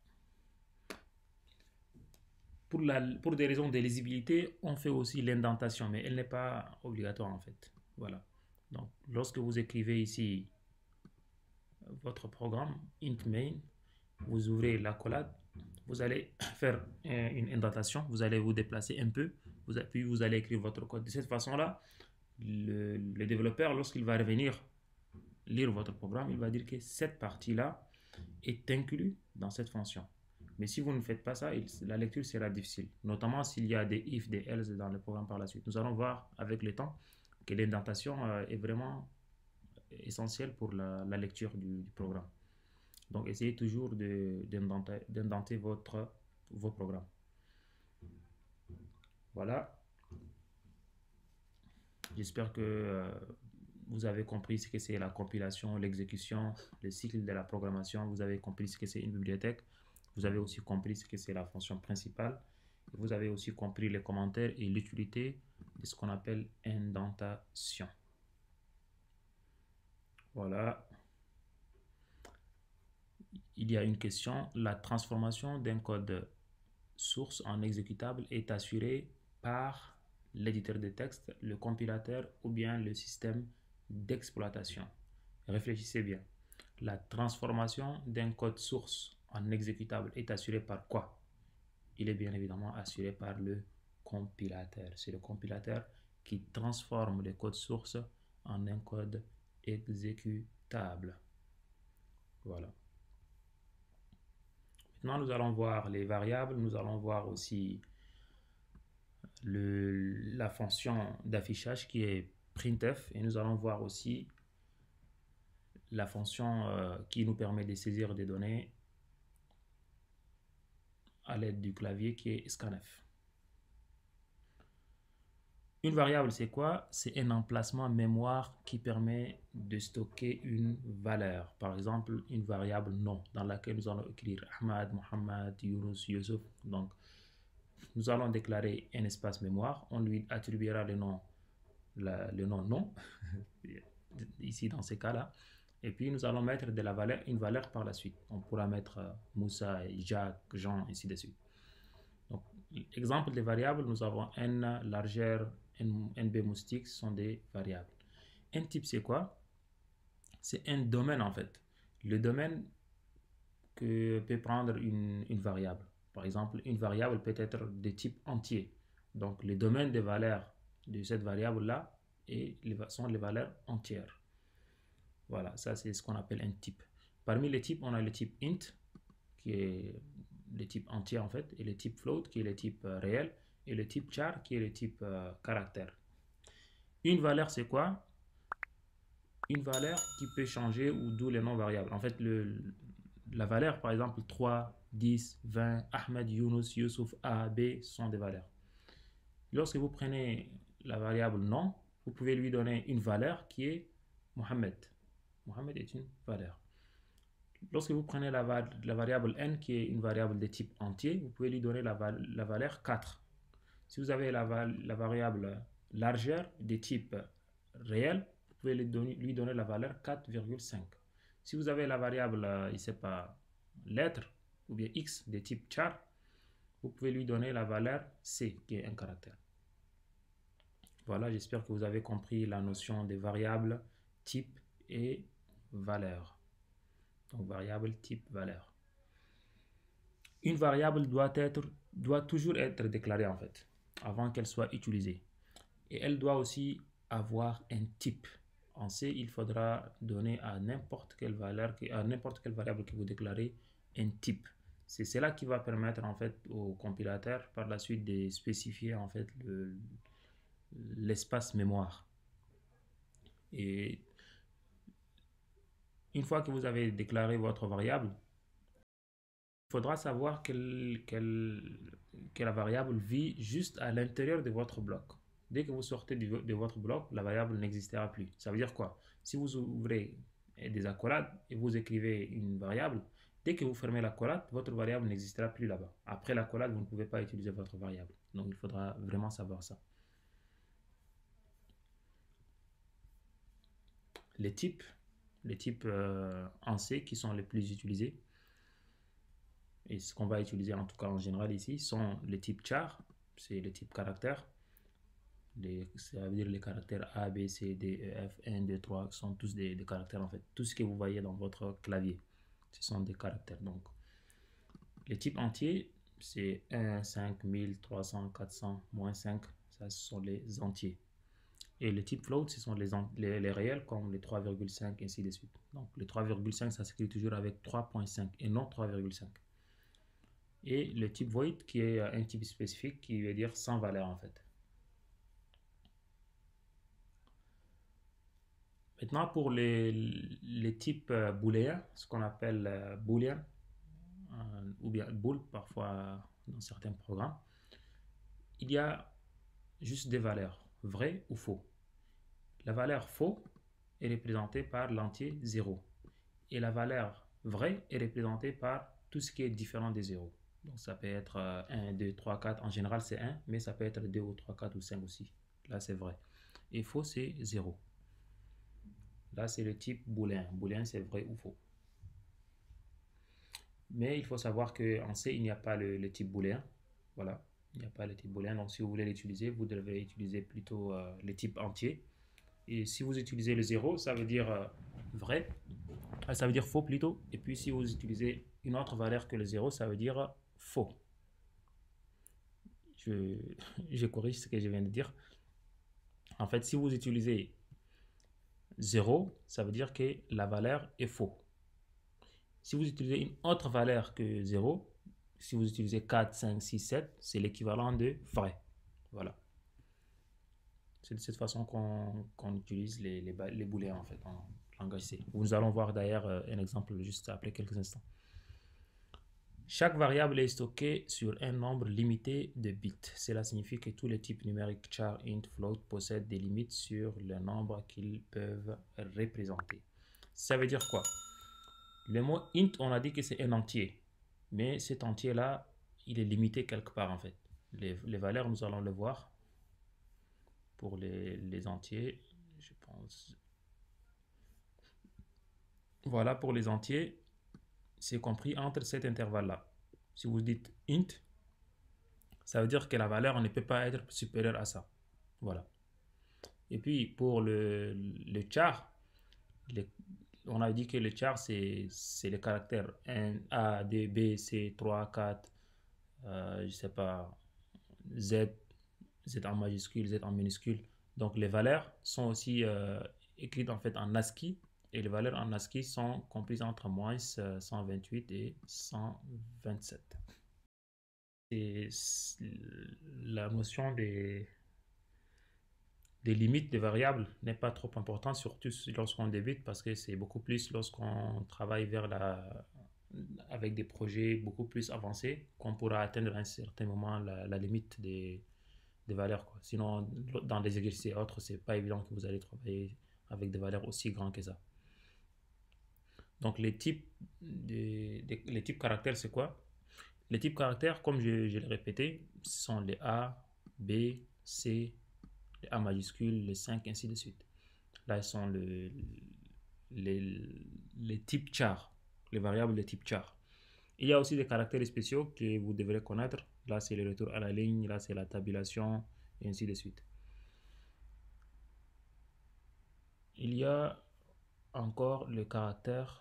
Pour des raisons de lisibilité, on fait aussi l'indentation, mais elle n'est pas obligatoire en fait. Voilà. Donc, lorsque vous écrivez ici votre programme int main, vous ouvrez l'accolade, vous allez faire une indentation, vous allez vous déplacer un peu, puis vous allez écrire votre code. De cette façon-là, le développeur, lorsqu'il va revenir lire votre programme, il va dire que cette partie-là est inclue dans cette fonction. Mais si vous ne faites pas ça, la lecture sera difficile, notamment s'il y a des if, des else dans le programme par la suite. Nous allons voir avec le temps que l'indentation est vraiment essentielle pour la lecture du programme. Donc, essayez toujours d'indenter vos programmes. Voilà. J'espère que vous avez compris ce que c'est la compilation, l'exécution, le cycle de la programmation. Vous avez compris ce que c'est une bibliothèque. Vous avez aussi compris ce que c'est la fonction principale. Vous avez aussi compris les commentaires et l'utilité de ce qu'on appelle indentation. Voilà. Il y a une question. La transformation d'un code source en exécutable est assurée par l'éditeur de texte, le compilateur ou bien le système d'exploitation. Réfléchissez bien. La transformation d'un code source en exécutable est assurée par quoi? Il est bien évidemment assuré par le compilateur. C'est le compilateur qui transforme le code source en un code exécutable. Voilà. Maintenant, nous allons voir les variables. Nous allons voir aussi la fonction d'affichage qui est printf. Et nous allons voir aussi la fonction qui nous permet de saisir des données à l'aide du clavier qui est scanf. Une variable, c'est quoi? C'est un emplacement mémoire qui permet de stocker une valeur. Par exemple, une variable nom dans laquelle nous allons écrire Ahmad, Mohamed, Yunus, Yusuf. Donc, nous allons déclarer un espace mémoire. On lui attribuera le nom nom, ici dans ces cas-là. Et puis, nous allons mettre une valeur par la suite. On pourra mettre Moussa, Jacques, Jean, ainsi de suite. Donc, exemple des variables, nous avons n, largeur, nb moustique sont des variables. Un type, c'est quoi? C'est un domaine en fait. Le domaine que peut prendre une variable. Par exemple, une variable peut être de type entier. Donc, le domaine des valeurs de cette variable-là sont les valeurs entières. Voilà, ça c'est ce qu'on appelle un type. Parmi les types, on a le type int, qui est le type entier en fait, et le type float, qui est le type réel, et le type char, qui est le type caractère. Une valeur, c'est quoi? Une valeur qui peut changer ou d'où les noms variables. En fait, la valeur, par exemple, 3, 10, 20, Ahmed, Yunus, Youssouf, A, B sont des valeurs. Lorsque vous prenez la variable nom, vous pouvez lui donner une valeur qui est Mohamed. Mohamed est une valeur. Lorsque vous prenez la variable n, qui est une variable de type entier, vous pouvez lui donner la valeur 4. Si vous avez la variable largeur de type réel, vous pouvez lui donner la valeur 4,5. Si vous avez la variable, je ne sais pas, lettre ou bien x de type char, vous pouvez lui donner la valeur c, qui est un caractère. Voilà, j'espère que vous avez compris la notion des variables, type et valeur. Donc, variable, type, valeur. Une variable doit toujours être déclarée en fait, avant qu'elle soit utilisée. Et elle doit aussi avoir un type. En C, il faudra donner à n'importe quelle valeur, à n'importe quelle variable que vous déclarez, un type. C'est cela qui va permettre en fait au compilateur par la suite de spécifier en fait l'espace mémoire. Et une fois que vous avez déclaré votre variable, il faudra savoir que la variable vit juste à l'intérieur de votre bloc. Dès que vous sortez de votre bloc, la variable n'existera plus. Ça veut dire quoi? Si vous ouvrez des accolades et vous écrivez une variable, dès que vous fermez l'accolade, votre variable n'existera plus là-bas. Après l'accolade, vous ne pouvez pas utiliser votre variable. Donc, il faudra vraiment savoir ça. Les types en C qui sont les plus utilisés, et ce qu'on va utiliser en tout cas en général ici, sont les types char, c'est le type caractère. Ça veut dire les caractères A, B, C, D, E, F, 1, 2, 3 sont tous des caractères en fait. Tout ce que vous voyez dans votre clavier, ce sont des caractères. Donc, les types entiers, c'est 1, 5, 1000, 300, 400, moins 5, ça ce sont les entiers. Et les types float, ce sont les réels comme les 3,5 ainsi de suite. Donc, le 3,5, ça s'écrit toujours avec 3,5 et non 3,5. Et le type void qui est un type spécifique qui veut dire sans valeur en fait. Maintenant, pour les types booléens, ce qu'on appelle booléen, ou bien bool parfois dans certains programmes, il y a juste des valeurs, vraies ou faux. La valeur faux est représentée par l'entier 0. Et la valeur vraie est représentée par tout ce qui est différent des 0. Donc ça peut être 1, 2, 3, 4. En général, c'est 1, mais ça peut être 2 ou 3, 4 ou 5 aussi. Là, c'est vrai. Et faux, c'est 0. Là, c'est le type booléen. Booléen, c'est vrai ou faux. Mais il faut savoir qu'en C, il n'y a pas le type booléen. Voilà, il n'y a pas le type booléen. Donc, si vous voulez l'utiliser, vous devez utiliser plutôt le type entier. Et si vous utilisez le 0, ça veut dire vrai. Ça veut dire faux plutôt. Et puis, si vous utilisez une autre valeur que le 0, ça veut dire faux. Je corrige ce que je viens de dire. En fait, si vous utilisez 0, ça veut dire que la valeur est faux. Si vous utilisez une autre valeur que 0, si vous utilisez 4, 5, 6, 7, c'est l'équivalent de vrai. Voilà. C'est de cette façon qu'on utilise les booléens en fait en langage C. Nous allons voir d'ailleurs un exemple juste après quelques instants. Chaque variable est stockée sur un nombre limité de bits. Cela signifie que tous les types numériques char, int, float possèdent des limites sur le nombre qu'ils peuvent représenter. Ça veut dire quoi? Le mot int, on a dit que c'est un entier. Mais cet entier-là, il est limité quelque part en fait. Les valeurs, nous allons le voir pour les entiers, je pense. Voilà, pour les entiers, c'est compris entre cet intervalle-là. Si vous dites int, ça veut dire que la valeur ne peut pas être supérieure à ça. Voilà. Et puis pour le char, on a dit que le char, c'est les caractères A, D, B, C, 3, 4, je sais pas, Z, Z en majuscule, Z en minuscule. Donc les valeurs sont aussi écrites en fait en ASCII. Et les valeurs en ASCII sont comprises entre moins 128 et 127. Et la notion des limites des variables n'est pas trop importante, surtout lorsqu'on débute, parce que c'est beaucoup plus lorsqu'on travaille avec des projets beaucoup plus avancés qu'on pourra atteindre à un certain moment la limite des valeurs, quoi. Sinon, dans des exercices et autres, c'est pas évident que vous allez travailler avec des valeurs aussi grandes que ça. Donc les types caractères, c'est quoi? Les types caractères, comme je l'ai répété, ce sont les A, B, C, les A majuscules, les 5, ainsi de suite. Là, ce sont les types char, les variables de type char. Il y a aussi des caractères spéciaux que vous devrez connaître. Là, c'est le retour à la ligne, là, c'est la tabulation, et ainsi de suite. Il y a encore le caractère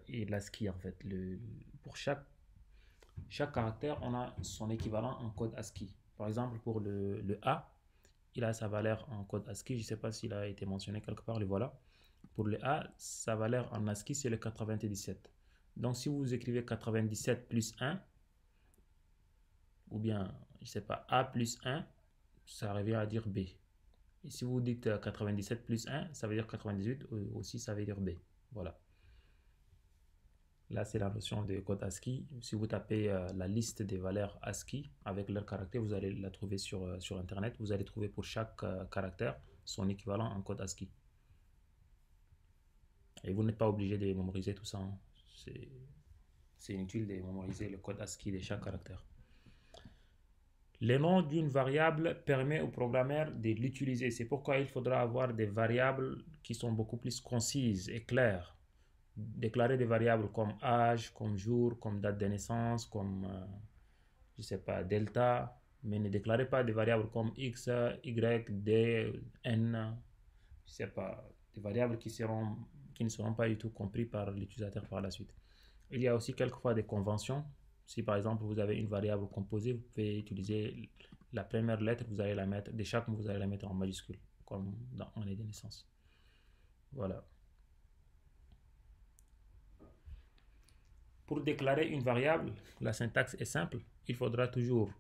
et l'ASCII en fait. Pour chaque caractère, on a son équivalent en code ASCII. Par exemple, pour le A, il a sa valeur en code ASCII. Je ne sais pas s'il a été mentionné quelque part, le voilà. Pour le A, sa valeur en ASCII, c'est le 97. Donc, si vous écrivez 97 plus 1, ou bien, je ne sais pas, A plus 1, ça revient à dire B. Et si vous dites 97 plus 1, ça veut dire 98, aussi ça veut dire B. Voilà. Là, c'est la notion de code ASCII. Si vous tapez la liste des valeurs ASCII avec leur caractère, vous allez la trouver sur Internet. Vous allez trouver pour chaque caractère son équivalent en code ASCII. Et vous n'êtes pas obligé de mémoriser tout ça, hein. C'est inutile de mémoriser le code ASCII de chaque caractère. Le nom d'une variable permet au programmeur de l'utiliser. C'est pourquoi il faudra avoir des variables qui sont beaucoup plus concises et claires. Déclarer des variables comme âge, comme jour, comme date de naissance, comme, je sais pas, delta, mais ne déclarez pas des variables comme x, y, d, n, je sais pas, des variables qui ne seront pas du tout comprises par l'utilisateur par la suite. Il y a aussi quelquefois des conventions. Si par exemple vous avez une variable composée, vous pouvez utiliser la première lettre, vous allez la mettre, de chaque mot, vous allez la mettre en majuscule, comme dans année de naissance. Voilà. Pour déclarer une variable, la syntaxe est simple. Il faudra toujours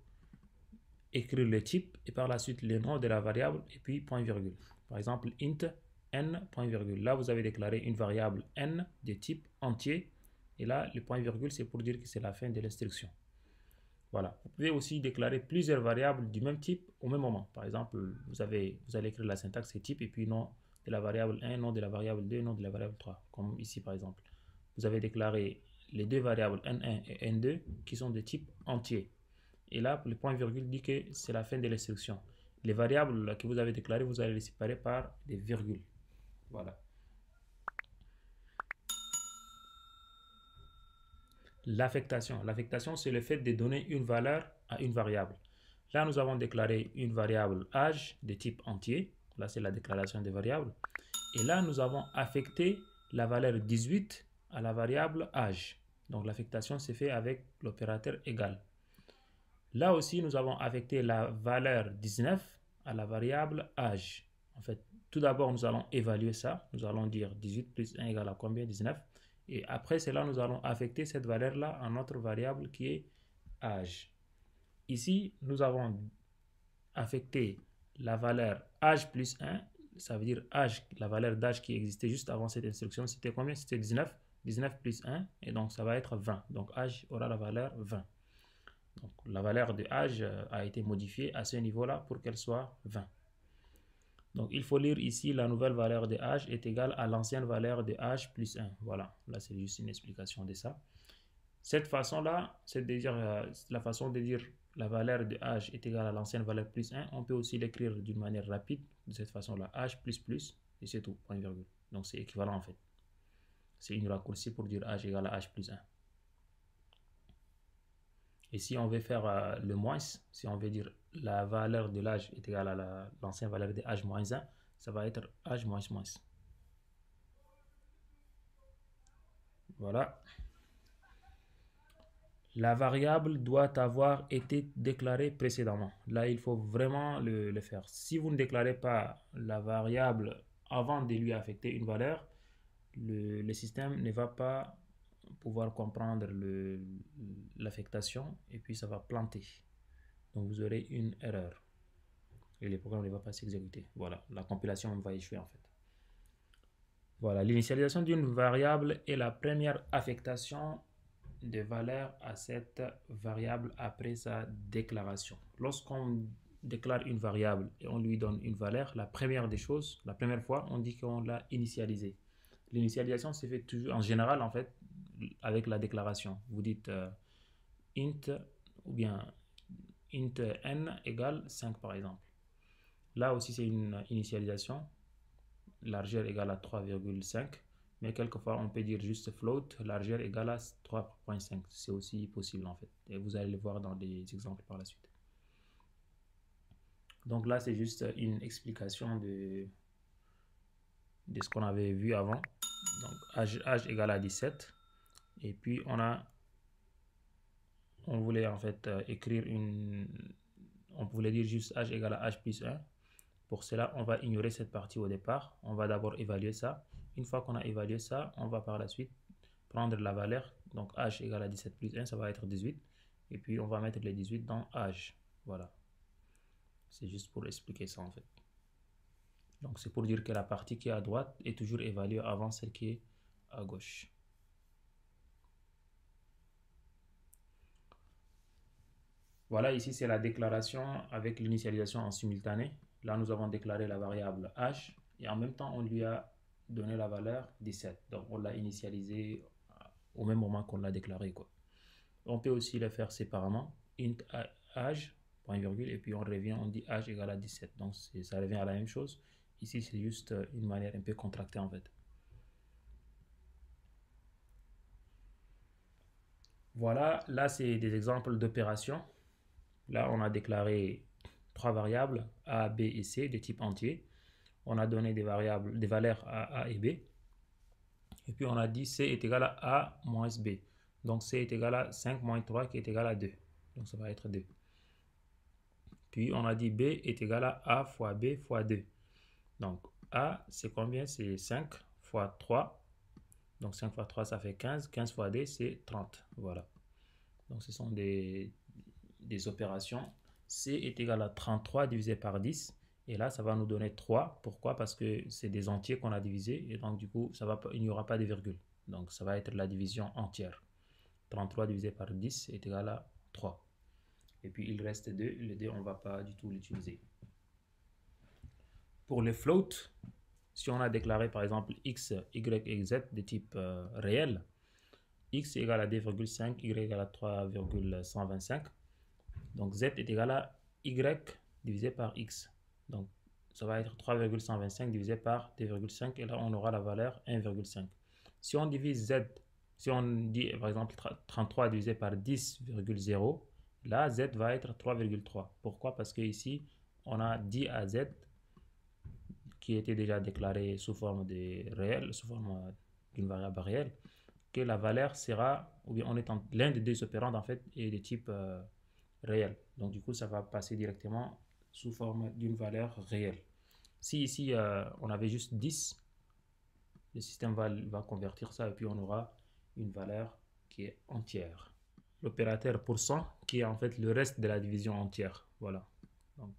écrire le type et par la suite le nom de la variable et puis point virgule. Par exemple, int n point virgule. Là, vous avez déclaré une variable n de type entier. Et là, le point virgule, c'est pour dire que c'est la fin de l'instruction. Voilà. Vous pouvez aussi déclarer plusieurs variables du même type au même moment. Par exemple, vous allez écrire la syntaxe et type et puis nom de la variable 1, nom de la variable 2, nom de la variable 3. Comme ici, par exemple. Vous avez déclaré les deux variables n1 et n2 qui sont de type entier. Et là, le point virgule dit que c'est la fin de l'instruction. Les variables que vous avez déclarées, vous allez les séparer par des virgules. Voilà. L'affectation. L'affectation, c'est le fait de donner une valeur à une variable. Là, nous avons déclaré une variable âge de type entier. Là, c'est la déclaration des variables. Et là, nous avons affecté la valeur 18 à la variable âge. Donc, l'affectation s'est fait avec l'opérateur égal. Là aussi, nous avons affecté la valeur 19 à la variable âge. En fait, tout d'abord, nous allons évaluer ça. Nous allons dire 18 plus 1 égale à combien? 19. Et après cela, nous allons affecter cette valeur-là à notre variable qui est âge. Ici, nous avons affecté la valeur âge plus 1, ça veut dire âge, la valeur d'âge qui existait juste avant cette instruction, c'était combien? C'était 19. 19 plus 1, et donc ça va être 20. Donc âge aura la valeur 20. Donc la valeur de âge a été modifiée à ce niveau-là pour qu'elle soit 20. Donc il faut lire ici la nouvelle valeur de âge est égale à l'ancienne valeur de âge plus 1. Voilà, là c'est juste une explication de ça. Cette façon-là, c'est dire la façon de dire la valeur de âge est égale à l'ancienne valeur plus 1. On peut aussi l'écrire d'une manière rapide, de cette façon-là, âge plus plus, et c'est tout, point virgule. Donc c'est équivalent en fait. C'est une raccourci pour dire âge égale à âge plus 1. Et si on veut faire le moins, si on veut dire la valeur de l'âge est égale à l'ancienne valeur de âge moins 1, ça va être âge moins moins. Voilà. La variable doit avoir été déclarée précédemment. Là, il faut vraiment le faire. Si vous ne déclarez pas la variable avant de lui affecter une valeur, le système ne va pas pouvoir comprendre l'affectation et puis ça va planter. Donc vous aurez une erreur et le programme ne va pas s'exécuter. Voilà, la compilation va échouer en fait. Voilà, l'initialisation d'une variable est la première affectation de valeur à cette variable après sa déclaration. Lorsqu'on déclare une variable et on lui donne une valeur, la première des choses, la première fois, on dit qu'on l'a initialisée. L'initialisation se fait toujours, en général, en fait, avec la déclaration. Vous dites int ou bien int n égale 5 par exemple. Là aussi, c'est une initialisation. Largeur égale à 3,5. Mais quelquefois, on peut dire juste float, largeur égale à 3,5. C'est aussi possible en fait. Et vous allez le voir dans des exemples par la suite. Donc là, c'est juste une explication de ce qu'on avait vu avant. Donc âge égale à 17. Et puis on voulait en fait écrire on voulait dire juste âge égale à âge plus 1. Pour cela, on va ignorer cette partie au départ. On va d'abord évaluer ça. Une fois qu'on a évalué ça, on va par la suite prendre la valeur. Donc âge égale à 17 plus 1, ça va être 18. Et puis on va mettre les 18 dans âge. Voilà. C'est juste pour expliquer ça en fait. Donc c'est pour dire que la partie qui est à droite est toujours évaluée avant celle qui est à gauche. Voilà, ici c'est la déclaration avec l'initialisation en simultané. Là, nous avons déclaré la variable âge et en même temps, on lui a donné la valeur 17. Donc, on l'a initialisé au même moment qu'on l'a déclaré, quoi. On peut aussi le faire séparément. Int âge, point virgule, et puis on revient, on dit âge égale à 17. Donc, ça revient à la même chose. Ici, c'est juste une manière un peu contractée, en fait. Voilà, là, c'est des exemples d'opérations. Là, on a déclaré trois variables, A, B et C, de type entier. On a donné des valeurs à A et B. Et puis, on a dit C est égal à A moins B. Donc, C est égal à 5 moins 3 qui est égal à 2. Donc, ça va être 2. Puis, on a dit B est égal à A fois B fois 2. Donc, A, c'est combien? C'est 5 fois 3. Donc, 5 fois 3, ça fait 15. 15 fois 2, c'est 30. Voilà. Donc, ce sont des opérations. C est égal à 33 divisé par 10. Et là, ça va nous donner 3. Pourquoi? Parce que c'est des entiers qu'on a divisés. Et donc, du coup, il n'y aura pas de virgule. Donc, ça va être la division entière. 33 divisé par 10 est égal à 3. Et puis, il reste 2. Le 2, on ne va pas du tout l'utiliser. Pour les floats, si on a déclaré par exemple x, y et z de type réel, x est égal à 2,5, y est égal à 3,125. Donc z est égal à y divisé par x. Donc ça va être 3,125 divisé par 2,5 et là on aura la valeur 1,5. Si on divise z, si on dit par exemple 33 divisé par 10,0, là z va être 3,3. Pourquoi? Parce que ici on a dit à z qui était déjà déclaré sous forme de réel, sous forme d'une variable réelle, que la valeur sera, ou bien on est l'un des deux opérandes en fait est de type réel. Donc du coup, ça va passer directement sous forme d'une valeur réelle. Si ici, on avait juste 10, le système va convertir ça et puis on aura une valeur qui est entière. L'opérateur %, qui est en fait le reste de la division entière. Voilà. Donc,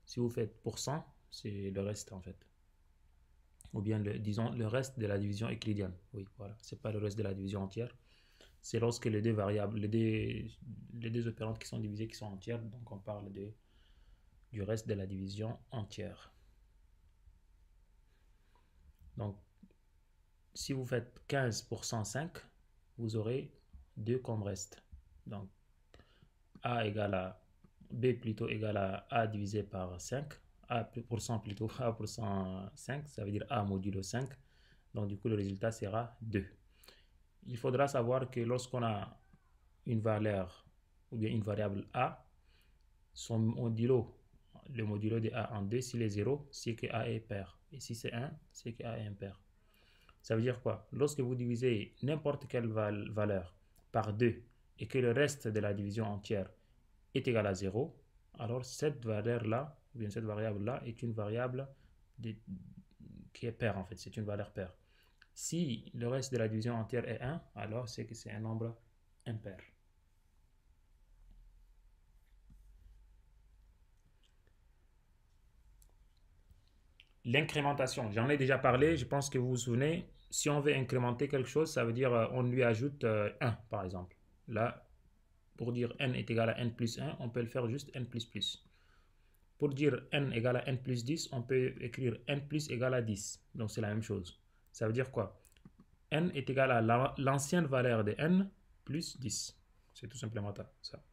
Si vous faites %, c'est le reste en fait. Ou bien, disons, le reste de la division euclidienne. Oui, voilà, c'est pas le reste de la division entière. C'est lorsque les deux variables, les deux opérandes qui sont divisées, qui sont entières, donc on parle du reste de la division entière. Donc, si vous faites 15 pour 105, vous aurez 2 comme reste. Donc, A égale à B plutôt égale à A divisé par 5. A plutôt A pour 105, ça veut dire A modulo 5. Donc, du coup, le résultat sera 2. Il faudra savoir que lorsqu'on a une valeur ou bien une variable A, son modulo, le modulo de A en 2, s'il est 0, c'est que A est pair. Et si c'est 1, c'est que A est impair. Ça veut dire quoi? Lorsque vous divisez n'importe quelle valeur par 2 et que le reste de la division entière est égal à 0, alors cette valeur-là, ou bien cette variable-là, est une variable qui est paire en fait, c'est une valeur paire. Si le reste de la division entière est 1, alors c'est que c'est un nombre impair. L'incrémentation, j'en ai déjà parlé, je pense que vous vous souvenez. Si on veut incrémenter quelque chose, ça veut dire on lui ajoute 1 par exemple. Là, pour dire n est égal à n plus 1, on peut le faire juste n plus plus. Pour dire n égale à n plus 10, on peut écrire n plus égale à 10. Donc c'est la même chose. Ça veut dire quoi? N est égal à l'ancienne valeur de n plus 10. C'est tout simplement ça.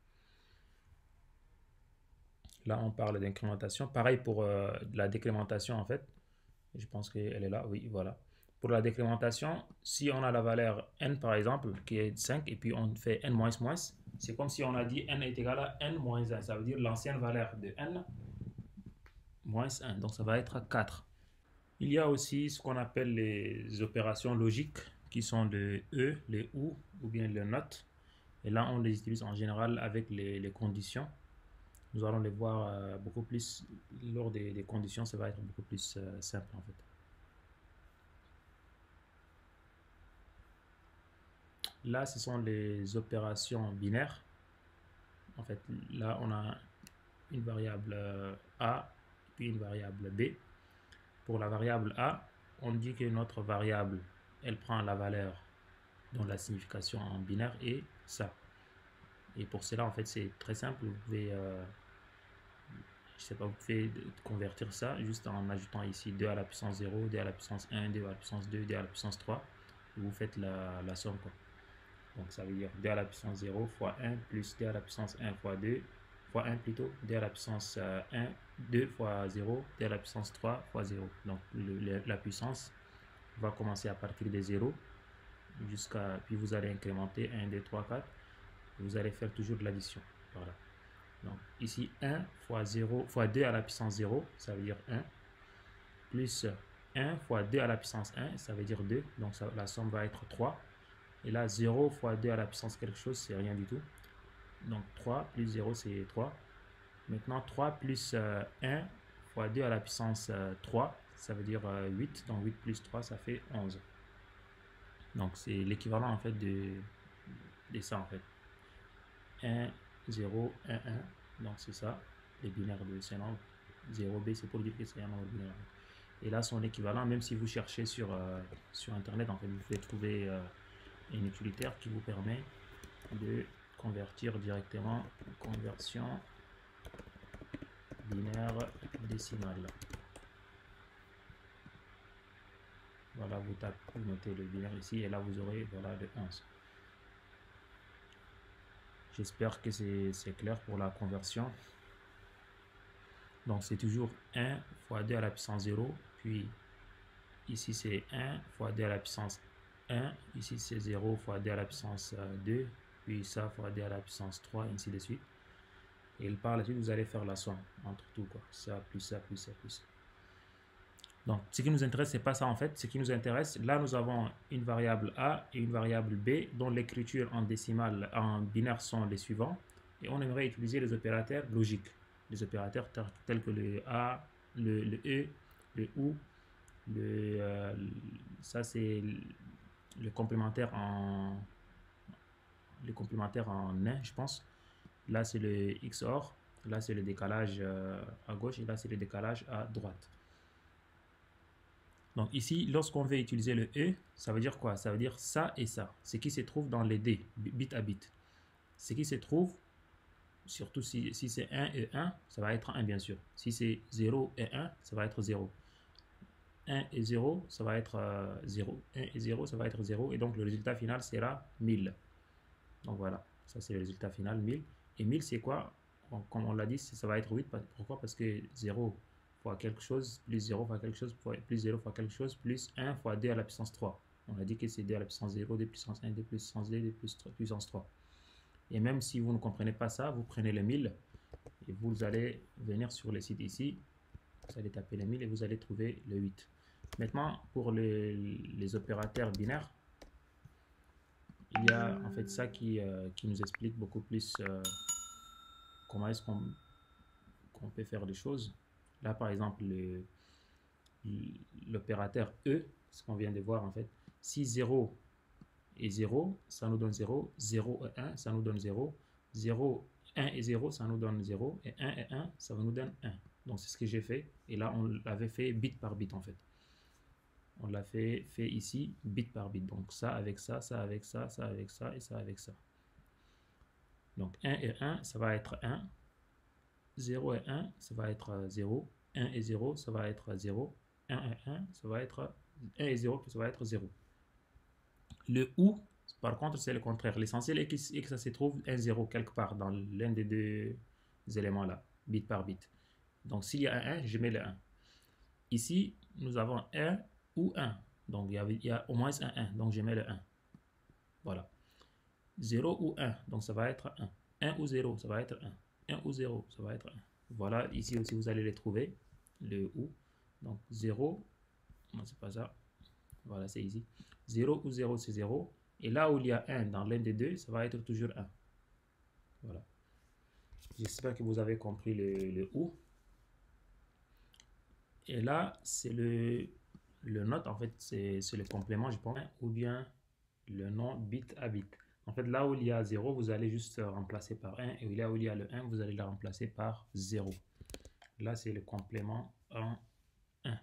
Là, on parle d'incrémentation. Pareil pour la décrémentation, en fait. Je pense qu'elle est là. Oui, voilà. Pour la décrémentation, si on a la valeur n, par exemple, qui est 5, et puis on fait n moins moins, c'est comme si on a dit n est égal à n moins 1. Ça veut dire l'ancienne valeur de n moins 1. Donc, ça va être 4. Il y a aussi ce qu'on appelle les opérations logiques, qui sont le E, le OU, ou bien le NOT. Et là, on les utilise en général avec les conditions. Nous allons les voir beaucoup plus lors des conditions, ça va être beaucoup plus simple en fait. Là, ce sont les opérations binaires. En fait, là, on a une variable A, puis une variable B. Pour la variable A, on dit que notre variable, elle prend la valeur dont la signification en binaire est ça. Et pour cela, en fait, c'est très simple. Vous pouvez, je sais pas, vous pouvez convertir ça juste en ajoutant ici 2 à la puissance 0, 2 à la puissance 1, 2 à la puissance 2, 2 à la puissance 3. Et vous faites la somme, quoi. Donc, ça veut dire 2 à la puissance 0 fois 1 plus 2 à la puissance 1 fois 2, fois 1 plutôt, 2 à la puissance 1, 2 fois 0, 2 à la puissance 3 fois 0. Donc, la puissance va commencer à partir de 0 jusqu'à, puis vous allez incrémenter 1, 2, 3, 4. Vous allez faire toujours de l'addition. Voilà. Donc ici 1 fois 0 fois 2 à la puissance 0, ça veut dire 1, plus 1 fois 2 à la puissance 1, ça veut dire 2. Donc ça, la somme va être 3. Et là 0 fois 2 à la puissance quelque chose, c'est rien du tout. Donc 3 plus 0, c'est 3. Maintenant 3 plus 1 fois 2 à la puissance 3, ça veut dire 8. Donc 8 plus 3, ça fait 11. Donc c'est l'équivalent en fait de ça en fait. 1, 0, 1, 1. Donc c'est ça, les binaires de ces nombres. 0b, c'est pour dire que c'est un nombre binaire. Et là, son équivalent, même si vous cherchez sur Internet, en fait, vous pouvez trouver un utilitaire qui vous permet de convertir directement conversion binaire décimale. Voilà, vous notez le binaire ici et là vous aurez voilà, le 11. J'espère que c'est clair pour la conversion. Donc c'est toujours 1 fois 2 à la puissance 0, puis ici c'est 1 fois 2 à la puissance 1, ici c'est 0 fois 2 à la puissance 2, puis ça fois 2 à la puissance 3, ainsi de suite. Et par la suite, vous allez faire la somme entre tout, quoi. Ça, plus ça, plus ça, plus ça. Donc, ce qui nous intéresse, c'est pas ça en fait. Ce qui nous intéresse, là, nous avons une variable A et une variable B, dont l'écriture en décimale, en binaire sont les suivants. Et on aimerait utiliser les opérateurs logiques. Les opérateurs tels que le A, le E, le OU, ça c'est le complémentaire en nain, je pense. Là, c'est le XOR. Là, c'est le décalage à gauche et là, c'est le décalage à droite. Donc ici, lorsqu'on veut utiliser le E, ça veut dire quoi? Ça veut dire ça et ça. Ce qui se trouve dans les D, bit à bit. Ce qui se trouve, surtout si c'est 1 et 1, ça va être 1 bien sûr. Si c'est 0 et 1, ça va être 0. 1 et 0, ça va être 0. 1 et 0, ça va être 0. Et donc le résultat final sera 1000. Donc voilà, ça c'est le résultat final, 1000. Et 1000 c'est quoi? Comme on l'a dit, ça va être 8. Pourquoi? Parce que 0 fois quelque chose, plus 0 fois quelque chose, plus 0 fois quelque chose, plus 1 fois 2 à la puissance 3. On a dit que c'est 2 à la puissance 0, 2 puissance 1, 2 puissance 2, 2 puissance 3. Et même si vous ne comprenez pas ça, vous prenez le 1000 et vous allez venir sur le site ici. Vous allez taper le 1000 et vous allez trouver le 8. Maintenant, pour les opérateurs binaires, il y a en fait ça qui nous explique beaucoup plus comment est-ce qu'on peut faire des choses. Là, par exemple, l'opérateur E, ce qu'on vient de voir en fait, si 0 et 0, ça nous donne 0, 0 et 1, ça nous donne 0, 0, 1 et 0, ça nous donne 0, et 1 et 1, ça nous donne 1. Donc c'est ce que j'ai fait, et là on l'avait fait bit par bit en fait. On l'a fait ici, bit par bit. Donc ça avec ça, ça avec ça, ça avec ça, et ça avec ça. Donc 1 et 1, ça va être 1. 0 et 1, ça va être 0. 1 et 0, ça va être 0. 1 et 1, ça va être 1 et 0, ça va être 0. Le OU, par contre, c'est le contraire. L'essentiel est que ça se trouve 1, 0 quelque part dans l'un des deux éléments là, bit par bit. Donc s'il y a un 1, je mets le 1. Ici, nous avons 1 ou 1. Donc il y a au moins un 1. Donc je mets le 1. Voilà. 0 ou 1. Donc ça va être 1. 1 ou 0, ça va être 1. 1 ou 0, ça va être 1. Voilà, ici aussi vous allez les trouver. Le OU. Donc 0. Non, c'est pas ça. Voilà, c'est ici. 0 ou 0, c'est 0. Et là où il y a 1 dans l'un des deux, ça va être toujours 1. Voilà. J'espère que vous avez compris le OU. Et là, c'est le note, en fait, c'est le complément, je pense, ou bien le nom bit à bit. En fait, là où il y a 0, vous allez juste remplacer par 1. Et là où il y a le 1, vous allez le remplacer par 0. Là, c'est le complément en 1.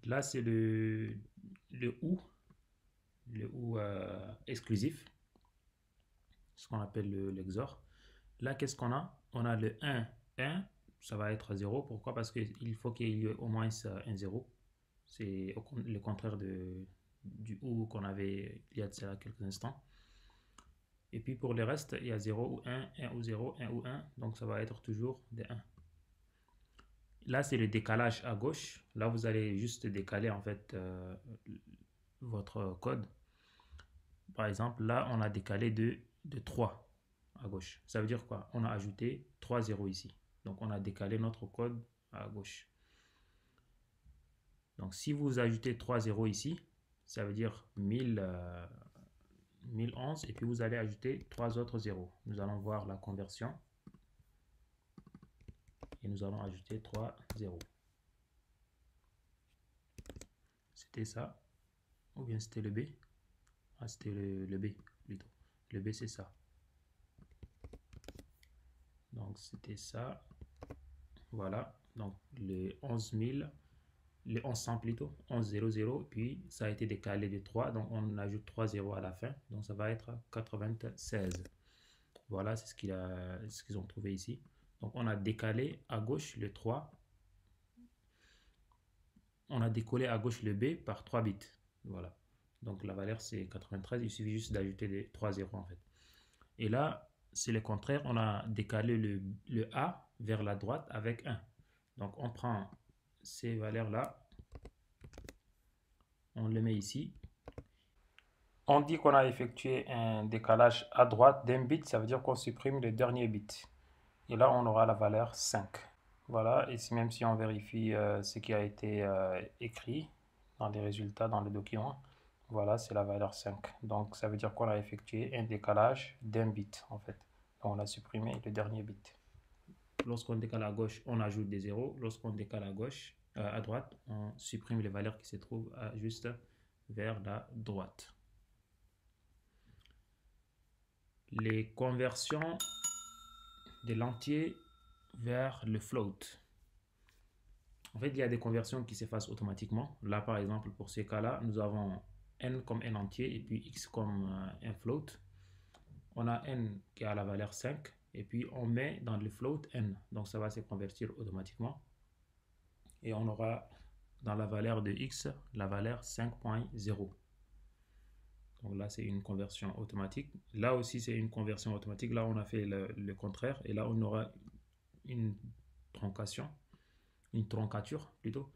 Là, c'est le OU. Le OU exclusif. Ce qu'on appelle l'exor. Là, qu'est-ce qu'on a? On a le 1, 1. Ça va être 0. Pourquoi? Parce qu'il faut qu'il y ait au moins un 0. C'est le contraire du OU qu'on avait il y a de cela quelques instants. Et puis pour le reste, il y a 0 ou 1, 1 ou 0, 1 ou 1. Donc ça va être toujours des 1. Là, c'est le décalage à gauche. Là, vous allez juste décaler en fait votre code. Par exemple, là, on a décalé de 3 à gauche. Ça veut dire quoi? On a ajouté 3 zéros ici. Donc on a décalé notre code à gauche. Donc si vous ajoutez 3 zéros ici, ça veut dire 1011 et puis vous allez ajouter 3 autres zéros. Nous allons voir la conversion et nous allons ajouter 3 zéros. C'était ça ou bien c'était le B? Ah, c'était le B plutôt. Le B c'est ça. Donc c'était ça. Voilà. Donc les 11 000. Les 1100 plutôt, 1100, puis ça a été décalé de 3, donc on ajoute 3 zéros à la fin, donc ça va être 96. Voilà, c'est ce qu'ils ont trouvé ici. Donc on a décalé à gauche le 3, on a décollé à gauche le B par 3 bits. Voilà, donc la valeur c'est 93, il suffit juste d'ajouter les 3 zéros en fait. Et là, c'est le contraire, on a décalé le A vers la droite avec 1. Donc on prend ces valeurs-là, on les met ici. On dit qu'on a effectué un décalage à droite d'un bit, ça veut dire qu'on supprime le dernier bit. Et là, on aura la valeur 5. Voilà, et même si on vérifie ce qui a été écrit dans les résultats, dans le document, voilà, c'est la valeur 5. Donc, ça veut dire qu'on a effectué un décalage d'un bit, en fait. Donc, on a supprimé le dernier bit. Lorsqu'on décale à gauche, on ajoute des zéros. Lorsqu'on décale à gauche, à droite, on supprime les valeurs qui se trouvent juste vers la droite. Les conversions de l'entier vers le float. En fait, il y a des conversions qui s'effacent automatiquement. Là, par exemple, pour ces cas-là, nous avons n comme n entier et puis x comme un float. On a n qui a la valeur 5 et puis on met dans le float n. Donc, ça va se convertir automatiquement. Et on aura dans la valeur de x la valeur 5.0. Donc là, c'est une conversion automatique. Là aussi, c'est une conversion automatique. Là, on a fait le contraire. Et là, on aura une troncature plutôt.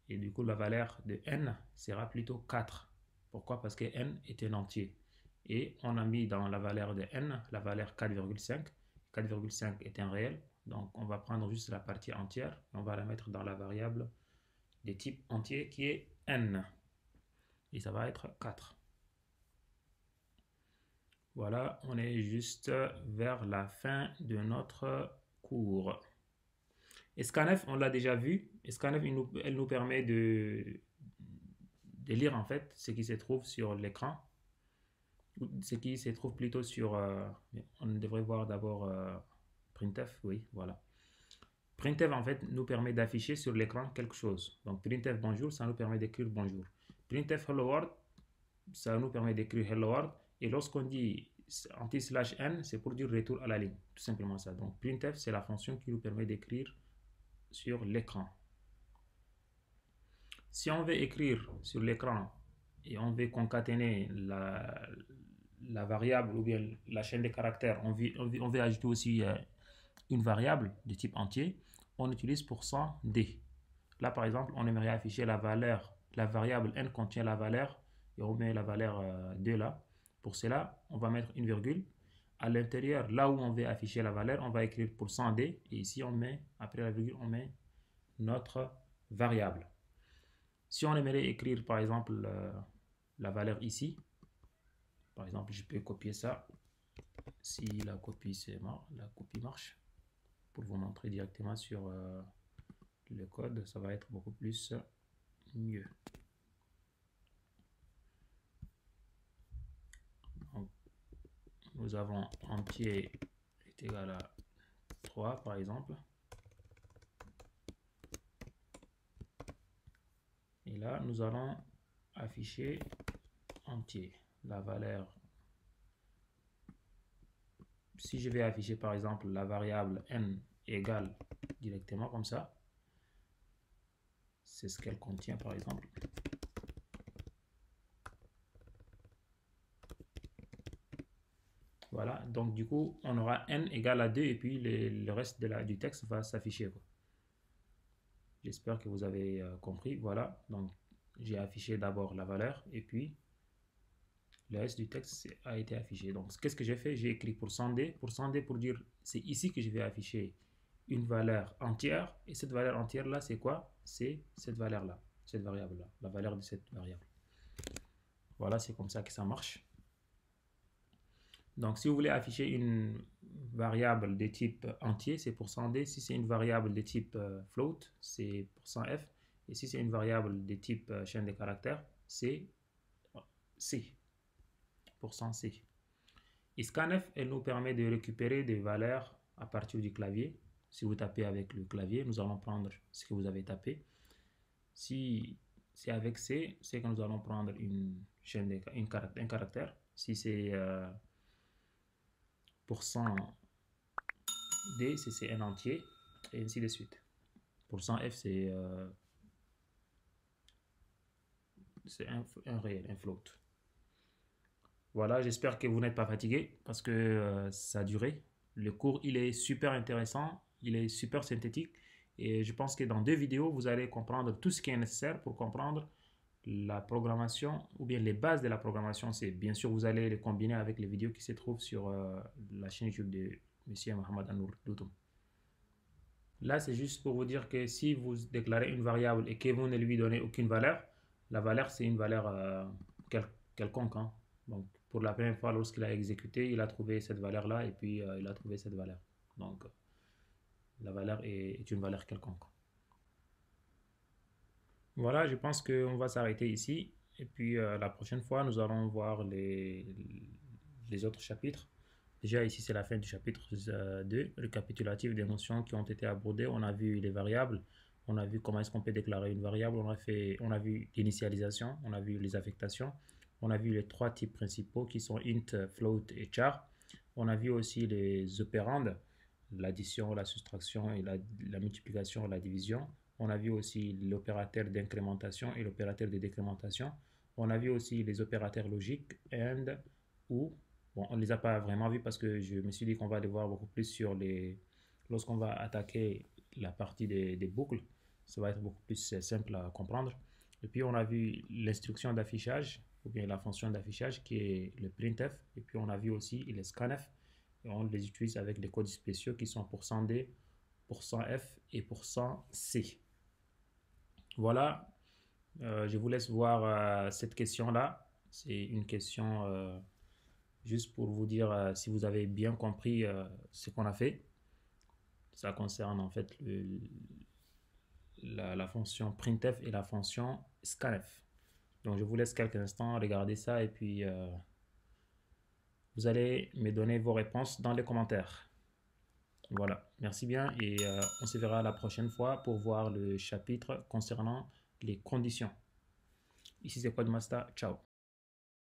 Et du coup, la valeur de n sera plutôt 4. Pourquoi? Parce que n est un entier. Et on a mis dans la valeur de n la valeur 4,5. 4,5 est un réel. Donc, on va prendre juste la partie entière. Et on va la mettre dans la variable de type entier qui est n. Et ça va être 4. Voilà, on est juste vers la fin de notre cours. Scanf, on l'a déjà vu. Scanf, elle nous permet de lire en fait ce qui se trouve sur l'écran. Ce qui se trouve plutôt sur... on devrait voir d'abord printf, oui, voilà. Printf en fait nous permet d'afficher sur l'écran quelque chose. Donc printf bonjour, ça nous permet d'écrire bonjour. Printf hello world, ça nous permet d'écrire hello world. Et lorsqu'on dit anti/n, c'est pour dire retour à la ligne. Tout simplement ça. Donc printf, c'est la fonction qui nous permet d'écrire sur l'écran. Si on veut écrire sur l'écran et on veut concaténer la variable ou bien la chaîne de caractères, on veut ajouter aussi une variable de type entier, on utilise %d. Là, par exemple, on aimerait afficher la variable n contient la valeur, et on met la valeur 2 là. Pour cela, on va mettre une virgule. À l'intérieur, là où on veut afficher la valeur, on va écrire %d, et ici, on met, après la virgule, on met notre variable. Si on aimerait écrire, par exemple, la valeur ici, par exemple, je peux copier ça. Si la copie marche, pour vous montrer directement sur le code, ça va être beaucoup plus mieux. Donc, nous avons entier est égal à 3 par exemple. Et là, nous allons afficher entier. La valeur. Si je vais afficher par exemple la variable n égale directement comme ça, c'est ce qu'elle contient par exemple. Voilà, donc du coup, on aura n égale à 2 et puis le reste du texte va s'afficher. J'espère que vous avez compris. Voilà, donc j'ai affiché d'abord la valeur et puis le reste du texte a été affiché. Donc, qu'est-ce que j'ai fait? J'ai écrit %d pour dire c'est ici que je vais afficher une valeur entière. Et cette valeur entière là, c'est quoi? C'est cette valeur là, cette variable là, la valeur de cette variable. Voilà, c'est comme ça que ça marche. Donc, si vous voulez afficher une variable de type entier, c'est %d. Si c'est une variable de type float, c'est %f. Et si c'est une variable de type chaîne de caractères, c'est c. %c. Et scanf, elle nous permet de récupérer des valeurs à partir du clavier. Si vous tapez avec le clavier, nous allons prendre ce que vous avez tapé. Si c'est avec C, c'est que nous allons prendre un caractère. Si c'est %d, c'est un entier, et ainsi de suite. %f, c'est un réel, un float. Voilà, j'espère que vous n'êtes pas fatigué parce que ça a duré. Le cours, il est super intéressant, il est super synthétique et je pense que dans 2 vidéos, vous allez comprendre tout ce qui est nécessaire pour comprendre la programmation ou bien les bases de la programmation. C'est bien sûr, vous allez les combiner avec les vidéos qui se trouvent sur la chaîne YouTube de M. Mohamed Anour Doutoum. Là, c'est juste pour vous dire que si vous déclarez une variable et que vous ne lui donnez aucune valeur, la valeur, c'est une valeur quelconque. Hein. Donc, pour la première fois, lorsqu'il a exécuté, il a trouvé cette valeur-là et puis il a trouvé cette valeur. Donc, la valeur est une valeur quelconque. Voilà, je pense qu'on va s'arrêter ici. Et puis, la prochaine fois, nous allons voir les autres chapitres. Déjà, ici, c'est la fin du chapitre 2, récapitulatif des notions qui ont été abordées. On a vu les variables, on a vu comment est-ce qu'on peut déclarer une variable, on a vu l'initialisation, on a vu les affectations, on a vu les trois types principaux qui sont int, float et char. On a vu aussi les opérandes, l'addition, la soustraction et la multiplication et la division. On a vu aussi l'opérateur d'incrémentation et l'opérateur de décrémentation. On a vu aussi les opérateurs logiques, and, ou. Bon, on ne les a pas vraiment vus parce que je me suis dit qu'on va les voir beaucoup plus sur les. Lorsqu'on va attaquer la partie des boucles, ça va être beaucoup plus simple à comprendre. Et puis on a vu l'instruction d'affichage, ou bien la fonction d'affichage qui est le printf. Et puis on a vu aussi les scanf. Et on les utilise avec des codes spéciaux qui sont %D, %F et %C. Voilà, je vous laisse voir cette question-là. C'est une question juste pour vous dire si vous avez bien compris ce qu'on a fait. Ça concerne en fait la fonction printf et la fonction scanf. Donc je vous laisse quelques instants regarder ça et puis vous allez me donner vos réponses dans les commentaires. Voilà, merci bien et on se verra la prochaine fois pour voir le chapitre concernant les conditions. Ici c'est Codemaster, ciao.